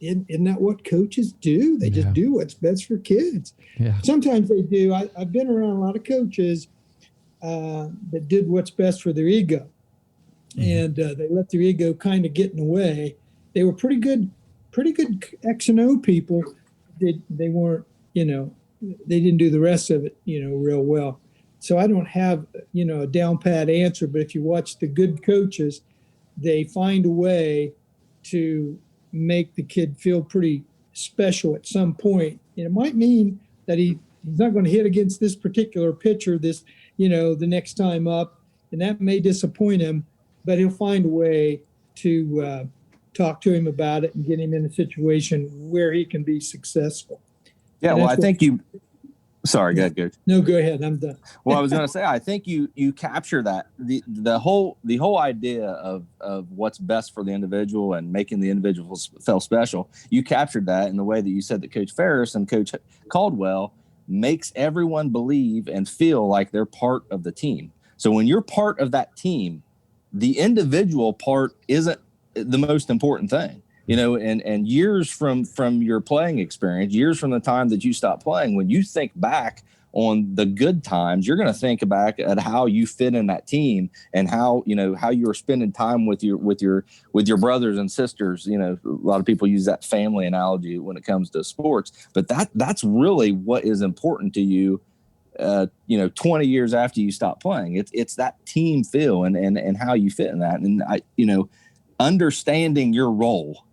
isn't that what coaches do? They just do what's best for kids. Yeah. Sometimes they do. I've been around a lot of coaches that did what's best for their ego. And they let their ego kind of get in the way. They were pretty good X and O people. They weren't, they didn't do the rest of it, real well. So I don't have, a down pat answer, but if you watch the good coaches, they find a way to make the kid feel pretty special at some point. And it might mean that he's not going to hit against this particular pitcher the next time up, and that may disappoint him, but he'll find a way to talk to him about it and get him in a situation where he can be successful. Yeah, well, I think sorry, go ahead, Coach. No, go ahead. I'm done. Well, I was going to say, I think you capture that the whole idea of what's best for the individual and making the individual feel special. You captured that in the way that you said that Coach Ferris and Coach Caldwell makes everyone believe and feel like they're part of the team. So when you're part of that team, the individual part isn't the most important thing. And years from your playing experience, years from the time that you stopped playing, when you think back on the good times, you're going to think back at how you fit in that team and how you were spending time with your brothers and sisters. A lot of people use that family analogy when it comes to sports, but that's really what is important to you. 20 years after you stop playing, it's that team feel and how you fit in that. And understanding your role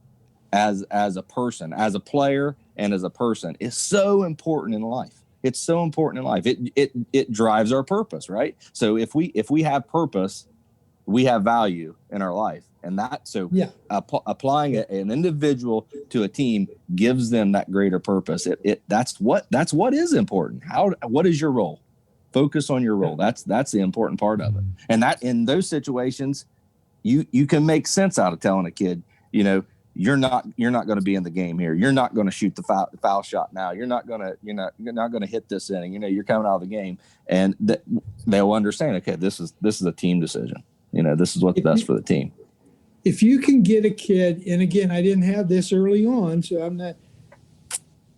as a person, as a player, and as a person is so important in life. It's so important in life. It drives our purpose, right? So if we have purpose, we have value in our life, and applying an individual to a team gives them that greater purpose. That's what is important. What is your role? Focus on your role. That's the important part of it. And that in those situations, you can make sense out of telling a kid, you're not going to be in the game here. You're not going to shoot the foul shot now. You're not going to hit this inning. You're coming out of the game, and they'll understand. Okay, this is a team decision. This is what's best for the team. If you can get a kid, and again, I didn't have this early on, so I'm not.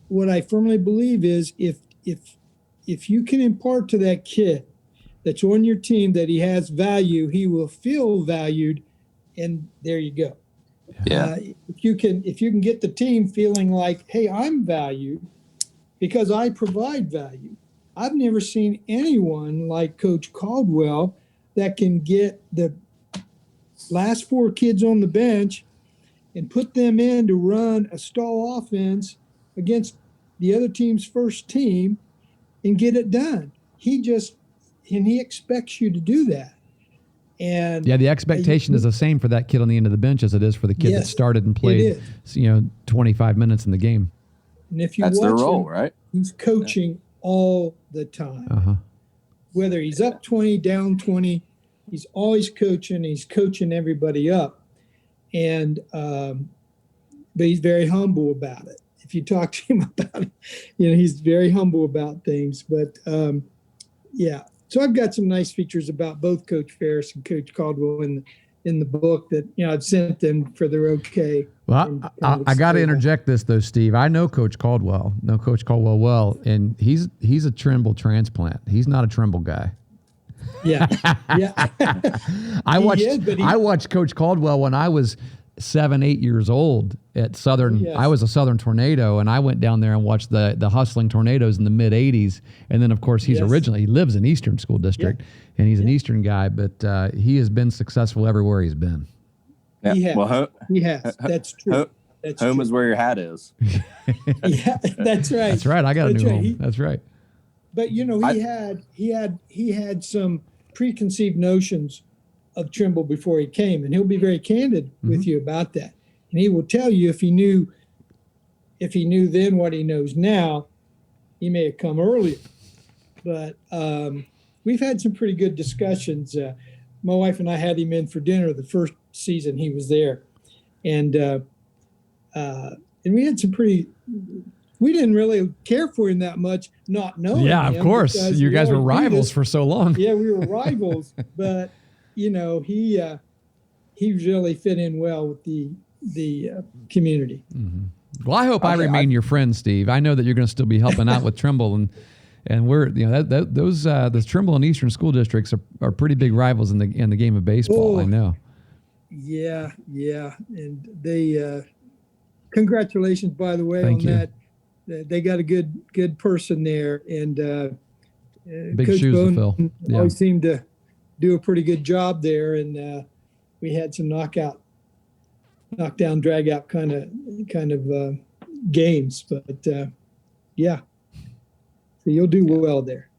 What I firmly believe is if you can impart to that kid that's on your team that he has value, he will feel valued, and there you go. Yeah. If you can get the team feeling like, hey, I'm valued because I provide value. I've never seen anyone like Coach Caldwell that can get the last 4 kids on the bench and put them in to run a stall offense against the other team's first team and get it done. He expects you to do that. And yeah, the expectation is the same for that kid on the end of the bench as it is for the kid that started and played, 25 minutes in the game. And if you that's watch their role, him, right? He's coaching all the time. Uh-huh. Whether he's up 20, down 20, he's always coaching. He's coaching everybody up. And but he's very humble about it. If you talk to him about it, he's very humble about things. But yeah. So I've got some nice features about both Coach Ferris and Coach Caldwell in the book that I've sent them for their okay. Well, I got to interject this though, Steve. I know Coach Caldwell, well, and he's a Trimble transplant. He's not a Trimble guy. Yeah, yeah. I watched Coach Caldwell when I was 7-8 years old at Southern. Yes. I was a Southern Tornado, and I went down there and watched the hustling Tornadoes in the mid '80s. And then, of course, he lives in Eastern School District, and he's an Eastern guy, but he has been successful everywhere he's been. Yeah. He has. Well, he has. That's true. That's home true. is where your hat is. Yeah, that's right. That's right. I got a new home. That's right. But he had some preconceived notions of Trimble before he came, and he'll be very candid with you about that. And he will tell you if he knew then what he knows now, he may have come earlier. But we've had some pretty good discussions. My wife and I had him in for dinner the first season he was there, and we had some pretty. We didn't really care for him that much, not knowing. Yeah, of course. You guys were rivals for so long. Yeah, we were rivals, but he really fit in well with the community. Mm-hmm. Well, I hope I remain your friend, Steve. I know that you're going to still be helping out with Trimble, and we're those Trimble and Eastern school districts are pretty big rivals in the game of baseball. I know. Yeah, and they congratulations, by the way, Thank on you. that. They got a good person there, and big Coach shoes Bowden to fill. Yeah. always seemed to do a pretty good job there, and we had some knockdown, drag out kind of games, but yeah, so you'll do well there.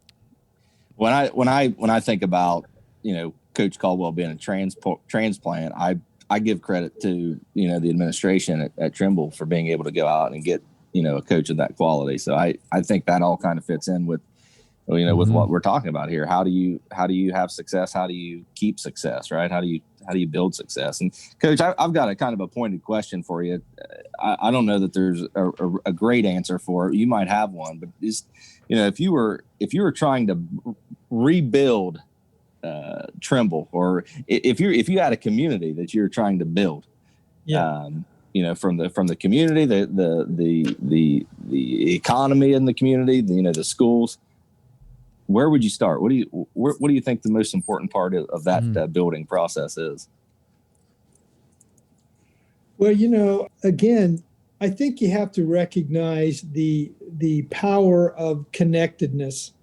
When I think about Coach Caldwell being a transplant, I give credit to the administration at Trimble for being able to go out and get a coach of that quality. So I think that all kind of fits in with with what we're talking about here. How do you have success? How do you keep success? Right? How do you build success? And Coach, I've got a kind of a pointed question for you. I don't know that there's a great answer for it. You might have one, but just if you were trying to rebuild Trimble, or if you had a community that you're trying to build, from the community, the economy in the community, the schools, where would you start? What do you think the most important part of that building process is? Well, again, I think you have to recognize the power of connectedness.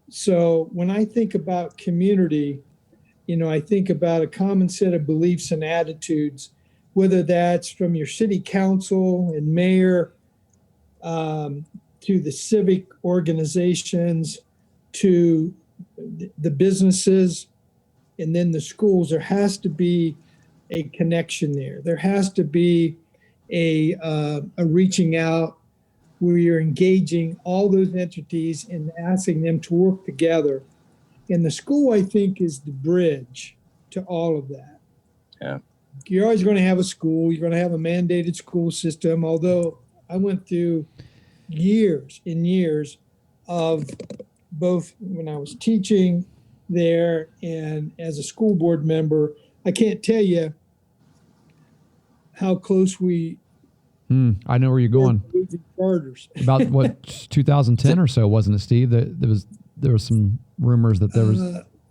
So when I think about community, I think about a common set of beliefs and attitudes, whether that's from your city council and mayor to the civic organizations, to the businesses, and then the schools. There has to be a connection there. There has to be a reaching out where you're engaging all those entities and asking them to work together. And the school, I think, is the bridge to all of that. Yeah. You're always going to have a school. You're going to have a mandated school system, although I went through years and years of both when I was teaching there and as a school board member. I can't tell you how close we I know where you're going. Charters. About what 2010 or so, wasn't it, Steve? There was some rumors that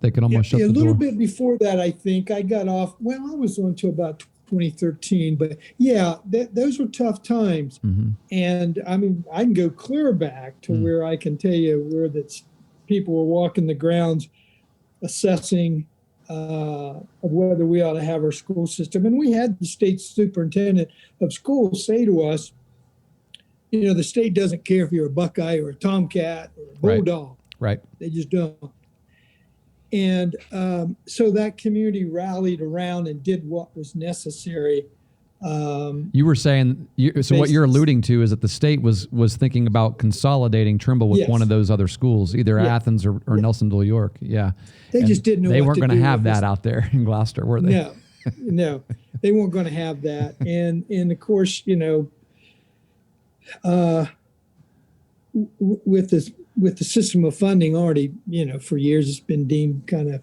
they could almost shut the door. A little bit before that, I think. I got off. Well, I was on to about 2013, but yeah, those were tough times. Mm-hmm. And I mean, I can go clear back to where I can tell you where people were walking the grounds, assessing of whether we ought to have our school system. And we had the state superintendent of schools say to us, the state doesn't care if you're a Buckeye or a Tomcat or a Bulldog. Right. They just don't. And so that community rallied around and did what was necessary. You were saying, so what you're alluding to is that the state was thinking about consolidating Trimble with one of those other schools, either Athens or Nelsonville, York. Yeah. They just didn't know they what weren't to going to do have with that out there in Gloucester, were they? No, they weren't going to have that. And of course, with the system of funding already, for years it's been deemed kind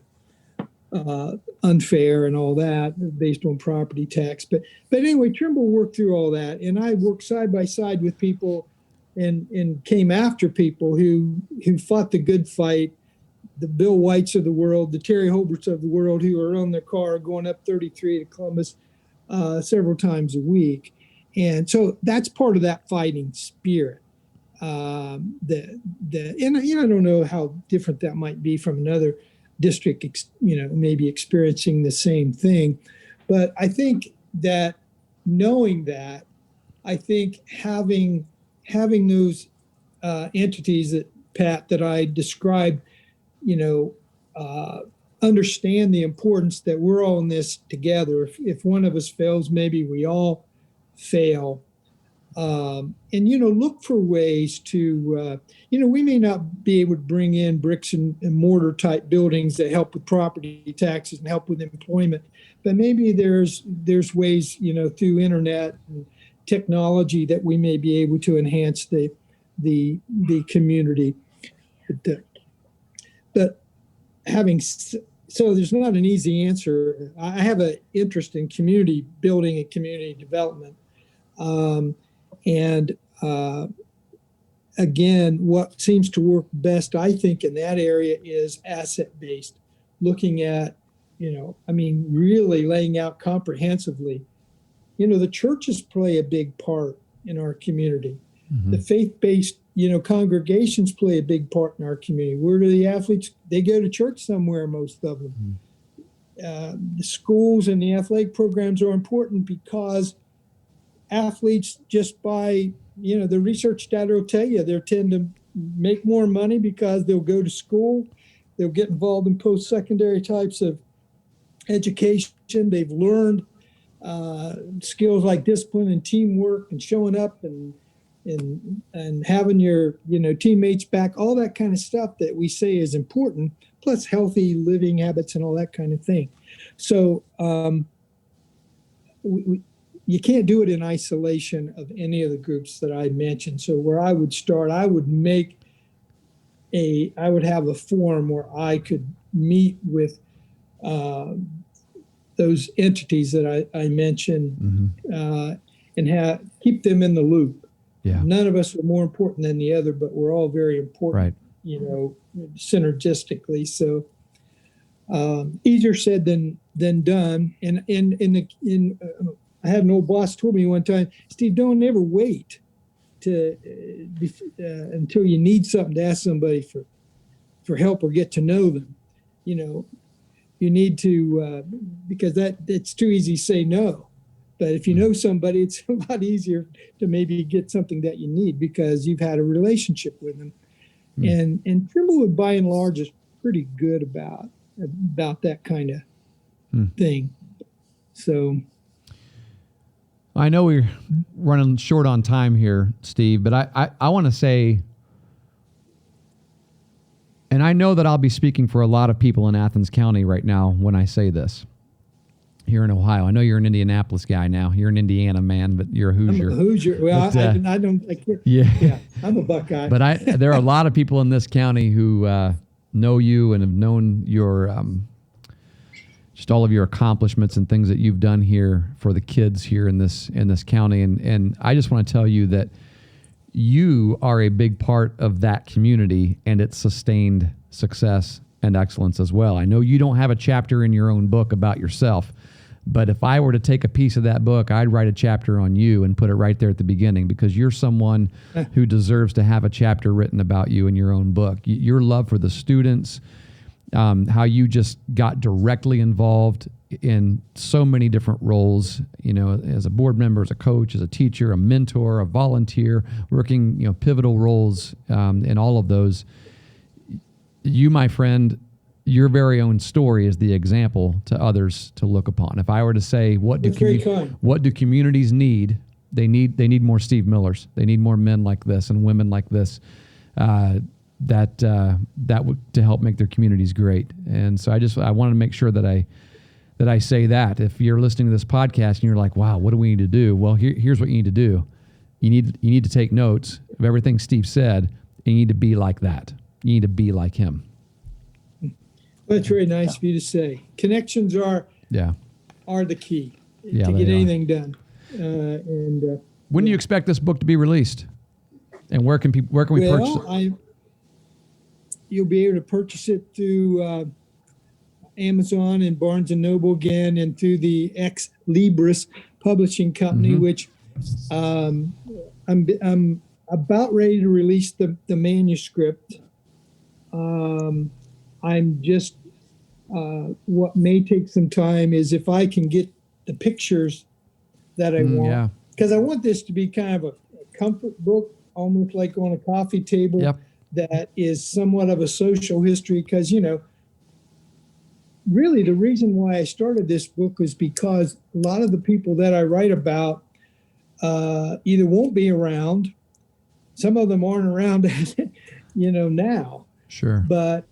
of unfair and all that based on property tax. But anyway, Trimble worked through all that, and I worked side by side with people and came after people who fought the good fight, the Bill Whites of the world, the Terry Holberts of the world, who are on their car going up 33 to Columbus several times a week. And so that's part of that fighting spirit. And I don't know how different that might be from another district, maybe experiencing the same thing. But I think that knowing that, I think having those entities that I described, understand the importance that we're all in this together. If one of us fails, maybe we all fail. And look for ways to, we may not be able to bring in bricks and mortar type buildings that help with property taxes and help with employment, but maybe there's ways, through internet and technology that we may be able to enhance the community. But so there's not an easy answer. I have an interest in community building and community development. Again, what seems to work best, I think, in that area is asset-based, looking at, really laying out comprehensively. The churches play a big part in our community. Mm-hmm. The faith-based, congregations play a big part in our community. Where do the athletes? They go to church somewhere, most of them. Mm-hmm. The schools and the athletic programs are important because athletes, just by the research data will tell you, they tend to make more money because they'll go to school, they'll get involved in post-secondary types of education. They've learned skills like discipline and teamwork and showing up and having your teammates back, all that kind of stuff that we say is important, plus healthy living habits and all that kind of thing. So you can't do it in isolation of any of the groups that I mentioned. So where I would start, I would have a forum where I could meet with those entities that I mentioned, mm-hmm. And keep them in the loop. Yeah. None of us are more important than the other, but we're all very important, right. Synergistically. So easier said than done. And I had an old boss told me one time, Steve, don't ever wait until you need something to ask somebody for help or get to know them. You need to, because it's too easy to say no. But if you know somebody, it's a lot easier to maybe get something that you need because you've had a relationship with them. Mm. And Trimble, by and large, is pretty good about that kind of thing. So I know we're running short on time here, Steve, but I want to say, and I know that I'll be speaking for a lot of people in Athens County right now when I say this. Here in Ohio, I know you're an Indianapolis guy now. You're an Indiana man, but you're a Hoosier. I'm a Hoosier. Well, but, I can't. Yeah, I'm a Buckeye. But there are a lot of people in this county who know you and have known your just all of your accomplishments and things that you've done here for the kids here in this county. And I just want to tell you that you are a big part of that community and its sustained success and excellence as well. I know you don't have a chapter in your own book about yourself, but if I were to take a piece of that book, I'd write a chapter on you and put it right there at the beginning because you're someone who deserves to have a chapter written about you in your own book. Your love for the students, how you just got directly involved in so many different roles, as a board member, as a coach, as a teacher, a mentor, a volunteer, working, pivotal roles in all of those. You, my friend, your very own story is the example to others to look upon. If I were to say, what do communities need? They need more Steve Millers. They need more men like this and women like this. That would to help make their communities great. And so I wanted to make sure that I say that. If you're listening to this podcast and you're like, wow, what do we need to do? Well, here's what you need to do. You need to take notes of everything Steve said, and you need to be like that. You need to be like him. Well, that's very nice of you to say. Connections are the key to get anything done. When do you expect this book to be released? And where can we purchase it? You'll be able to purchase it through Amazon and Barnes & Noble again, and through the Ex Libris Publishing Company, which I'm about ready to release the manuscript. I'm just what may take some time is if I can get the pictures that I want, because I want this to be kind of a comfort book, almost like on a coffee table. Yep. That is somewhat of a social history, because, really the reason why I started this book was because a lot of the people that I write about either won't be around. Some of them aren't around, now. Sure. But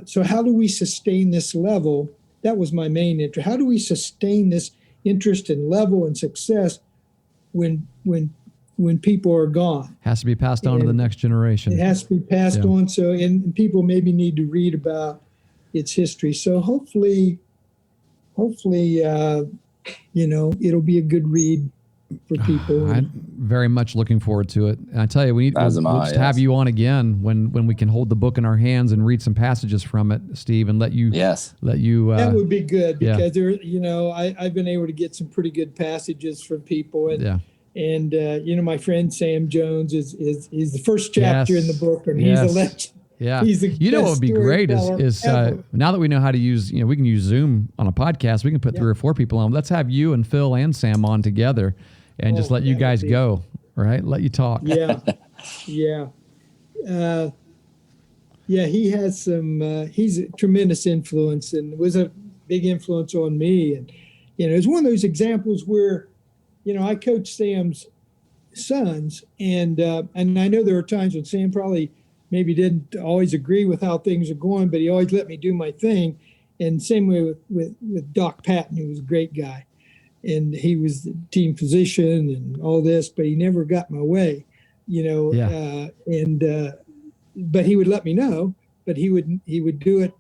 so how do we sustain this level? That was my main interest. How do we sustain this interest and level and success when people are gone? Has to be passed on to the next generation. It has to be passed on. So, and people maybe need to read about its history. So hopefully, it'll be a good read for people. I'm very much looking forward to it. And I tell you, we'll just have you on again when we can hold the book in our hands and read some passages from it, Steve, and let you. That would be good, because I've been able to get some pretty good passages from people, and. And my friend Sam Jones is the first chapter in the book, and he's a legend. Yeah, he's what would be great is now that we know how to use, we can use Zoom on a podcast. We can put 3 or 4 people on. Let's have you and Phil and Sam on together, and just let you guys go. Right, let you talk. He has some. He's a tremendous influence, and was a big influence on me. And it's one of those examples where. I coach Sam's sons, and I know there were times when Sam probably maybe didn't always agree with how things are going, but he always let me do my thing. And same way with Doc Patton, who was a great guy, and he was the team physician and all this, but he never got my way, but he would let me know, but he would do it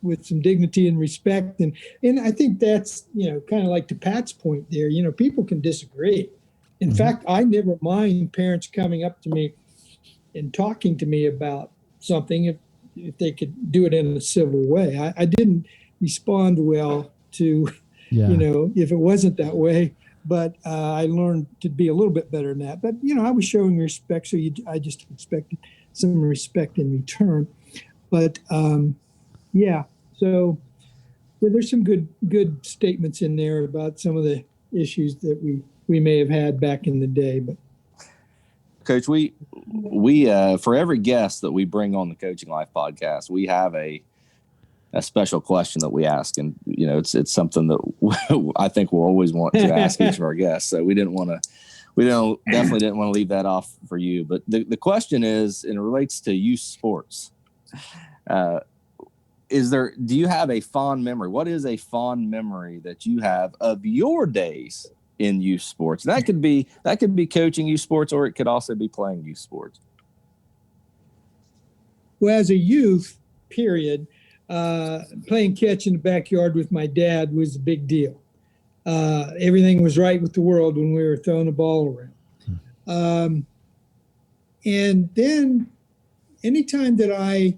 with some dignity and respect. And I think that's, kind of like to Pat's point there, people can disagree. In fact, I never mind parents coming up to me and talking to me about something if they could do it in a civil way. I didn't respond well to, if it wasn't that way, but I learned to be a little bit better than that. But, I was showing respect, so I just expected some respect in return. But, so there's some good statements in there about some of the issues that we may have had back in the day. But Coach, we for every guest that we bring on the Coaching Life podcast, we have a special question that we ask, and it's something that I think we'll always want to ask each of our guests. So definitely didn't want to leave that off for you. But the question is, and it relates to youth sports. Do you have a fond memory? What is a fond memory that you have of your days in youth sports? That could be coaching youth sports, or it could also be playing youth sports. Well, as a youth, period, playing catch in the backyard with my dad was a big deal. Everything was right with the world when we were throwing the ball around. And then anytime that I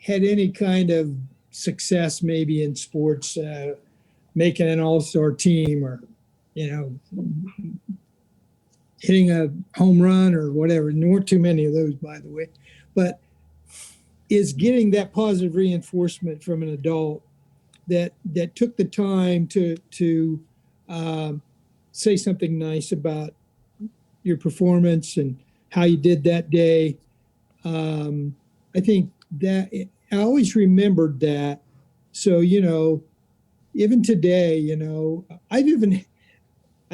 had any kind of success, maybe in sports, making an all-star team, or, hitting a home run or whatever. There weren't too many of those, by the way. But is getting that positive reinforcement from an adult that took the time to say something nice about your performance and how you did that day. I think that I always remembered that. So, even today, I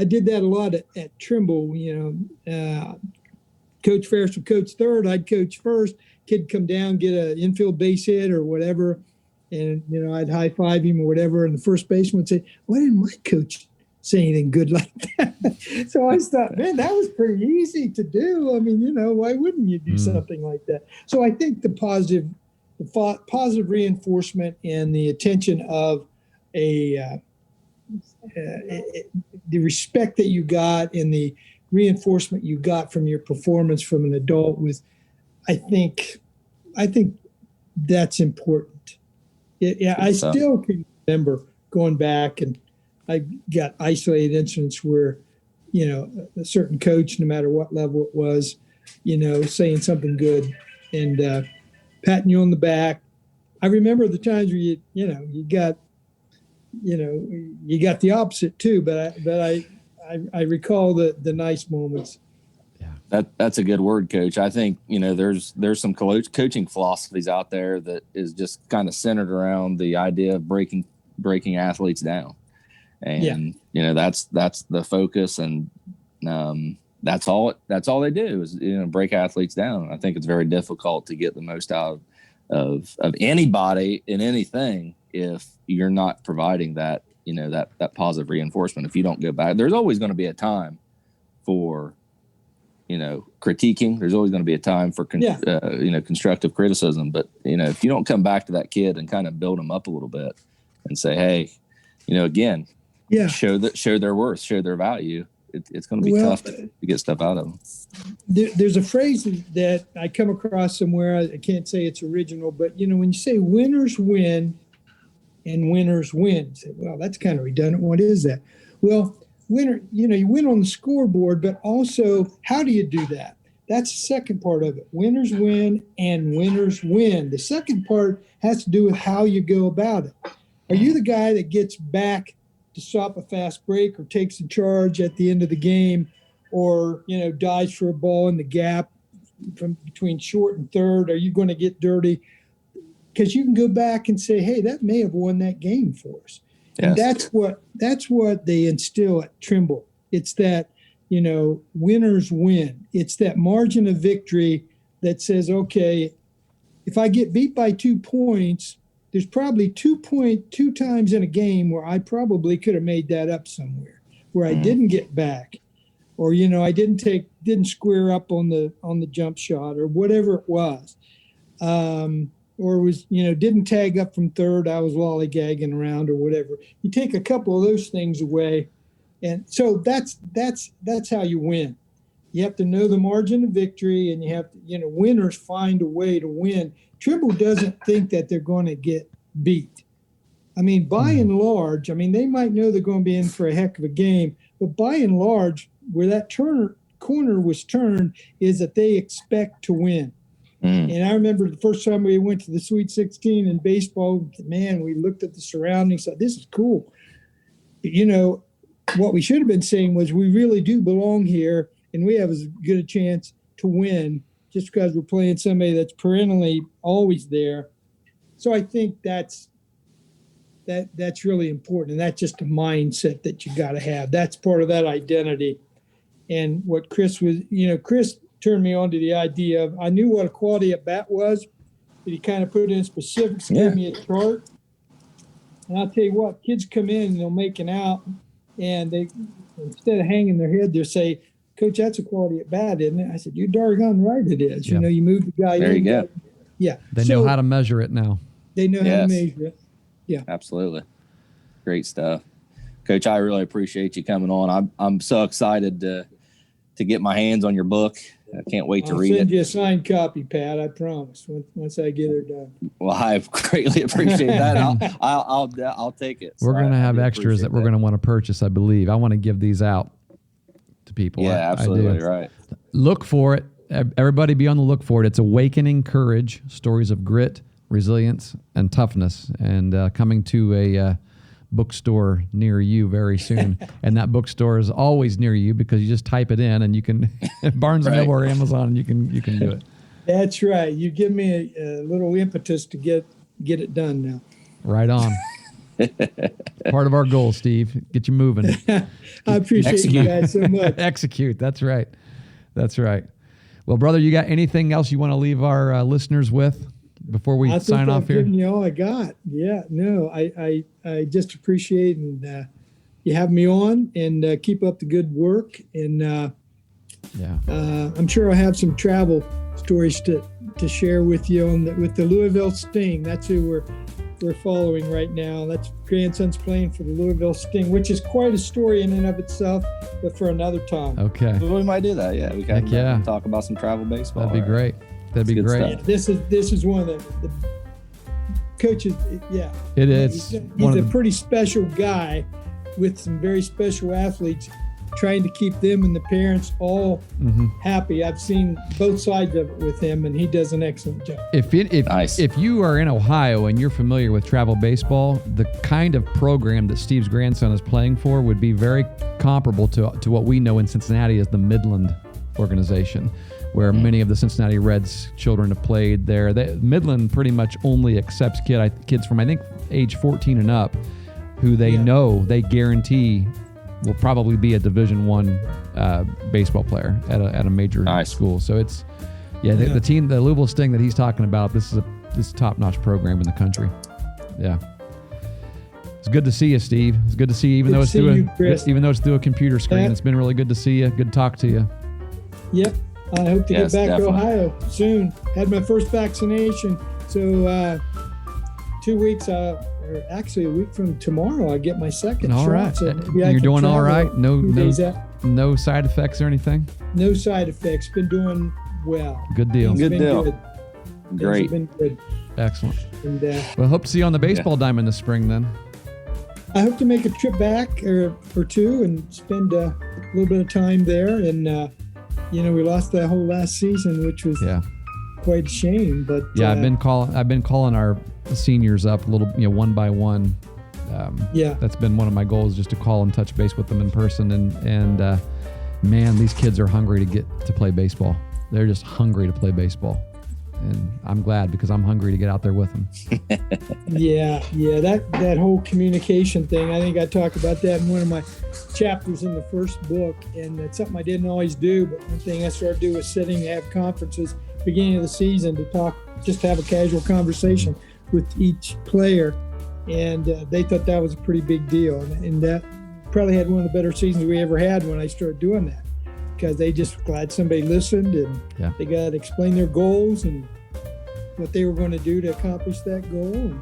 did that a lot at Trimble, Coach Ferris would coach third, I'd coach first, kid come down, get an infield base hit or whatever. And, I'd high five him or whatever. And the first baseman would say, why didn't my coach say anything good like that? So I thought, man, that was pretty easy to do. I mean, why wouldn't you do something like that? So I think the positive reinforcement and the attention of the respect that you got and the reinforcement you got from your performance from an adult I think that's important. I still can remember going back, and I got isolated incidents where, a certain coach, no matter what level it was, saying something good and patting you on the back. I remember the times where you got the opposite too, but I recall the nice moments. That's a good word, Coach. I think, there's some coaching philosophies out there that is just kind of centered around the idea of breaking athletes down. And, that's the focus. And that's all they do is, break athletes down. I think it's very difficult to get the most out of anybody in anything if you're not providing that, that positive reinforcement. If you don't go back, there's always going to be a time for, critiquing. There's always going to be a time for, constructive criticism. But, if you don't come back to that kid and kind of build them up a little bit and say, hey, again, show their worth, show their value, it's going to be tough to get stuff out of them. There's a phrase that I come across somewhere. I can't say it's original, but, when you say winners win and winners win, you say, well, that's kind of redundant. What is that? Well, winner, you win on the scoreboard, but also how do you do that? That's the second part of it. Winners win and winners win. The second part has to do with how you go about it. Are you the guy that gets back to stop a fast break or takes the charge at the end of the game or, dives for a ball in the gap from between short and third? Are you going to get dirty? Because you can go back and say, hey, that may have won that game for us. And that's what they instill at Trimble. It's that, winners win. It's that margin of victory that says, okay, if I get beat by 2 points, there's probably 2 times in a game where I probably could have made that up somewhere, where I didn't get back, or I didn't square up on the jump shot or whatever it was. Or was, didn't tag up from third, I was lollygagging around or whatever. You take a couple of those things away, and so that's how you win. You have to know the margin of victory, and you have to, winners find a way to win. Trimble doesn't think that they're going to get beat. I mean, by and large, they might know they're going to be in for a heck of a game, but by and large, where that corner was turned is that they expect to win. And I remember the first time we went to the Sweet 16 in baseball, man, we looked at the surroundings, thought, this is cool. What we should have been saying was we really do belong here, and we have as good a chance to win just because we're playing somebody that's perennially always there. So I think that's really important, and that's just a mindset that you got to have. That's part of that identity. And what Chris was, Chris turned me on to the idea of, I knew what a quality at bat was, but he kind of put in specifics, gave me a chart. And I'll tell you what, kids come in and they'll make an out, and they, instead of hanging their head, they'll say, Coach, that's a quality at bat, isn't it? I said, you're doggone right it is. Yeah. You move the guy there in. There you go. Yeah. They know how to measure it now. They know how to measure it. Yeah. Absolutely. Great stuff. Coach, I really appreciate you coming on. I'm so excited to get my hands on your book. I can't wait to read it. I'll send you a signed copy, Pat. I promise. Once I get it done. Well, I greatly appreciate that. I'll take it. We're going to have extras that we're going to want to purchase, I beve. I want to give these out to people. Yeah, absolutely right. Look for it. everybody be on the look for it. It's Awakening Courage, Stories of Grit, Resilience, and Toughness, and coming to a bookstore near you very soon. And that bookstore is always near you because you just type it in and you can Barnes & Noble or Amazon, and you can do it. That's right. You give me a little impetus to get it done now. Right on. Part of our goal, Steve. Get you moving. I appreciate you guys so much. Execute. That's right. Well, brother, you got anything else you want to leave our listeners with before we sign off here? I've given you all I got. Yeah, no, I just appreciate and you have me on, and keep up the good work. And I'm sure I'll have some travel stories to share with you with the Louisville Sting. That's who we're following right now. That's grandson's playing for the Louisville Sting, which is quite a story in and of itself, but for another time. Okay. Well, we might do that. Yeah, we can talk about some travel baseball. That'd be great. That'd be great. Yeah, this is one of the coaches. Yeah, it is. He's a pretty special guy with some very special athletes, trying to keep them and the parents all happy. I've seen both sides of it with him, and he does an excellent job. If you are in Ohio and you're familiar with travel baseball, the kind of program that Steve's grandson is playing for would be very comparable to what we know in Cincinnati as the Midland organization, where many of the Cincinnati Reds children have played there. Midland pretty much only accepts kids from, I think, age 14 and up, who they know they guarantee will probably be a Division I baseball player at a major school. So it's the team, the Louisville Sting that he's talking about. This is a top-notch program in the country. Yeah, it's good to see you, Steve. It's good to see you, even though it's through a computer screen. It's been really good to see you. Good to talk to you. Yep, I hope to get back to Ohio soon. Had my first vaccination, so 2 weks. Or actually a week from tomorrow, I get my second shot. All right. So you're doing all right? No side effects or anything? No side effects. Been doing well. Good deal. Good deal. Great. Been good. Excellent. And, well, hope to see you on the baseball diamond this spring then. I hope to make a trip back or two and spend a little bit of time there. And, we lost that whole last season, which was quite a shame. But I've been calling our seniors up a little, one by one. That's been one of my goals, just to call and touch base with them in person. And man, these kids are hungry to get to play baseball. They're just hungry to play baseball, and I'm glad because I'm hungry to get out there with them. That whole communication thing. I think I talk about that in one of my chapters in the first book, and it's something I didn't always do. But one thing I started to do was sitting to have conferences beginning of the season to talk, just to have a casual conversation with each player, and they thought that was a pretty big deal, and that probably had one of the better seasons we ever had when I started doing that, because they just glad somebody listened, and they got to explain their goals and what they were going to do to accomplish that goal. And,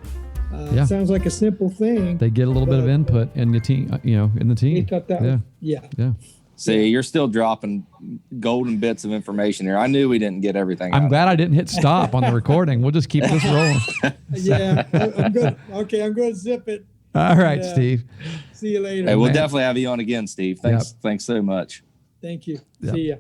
it sounds like a simple thing. They get a little bit of input in the team, in the team. They thought that yeah. See, you're still dropping golden bits of information here. I knew we didn't get everything. I'm glad I didn't hit stop on the recording. We'll just keep this rolling. I'm good. Okay, I'm going to zip it. All right, Steve. See you later. Hey, we'll definitely have you on again, Steve. Thanks so much. Thank you. See ya.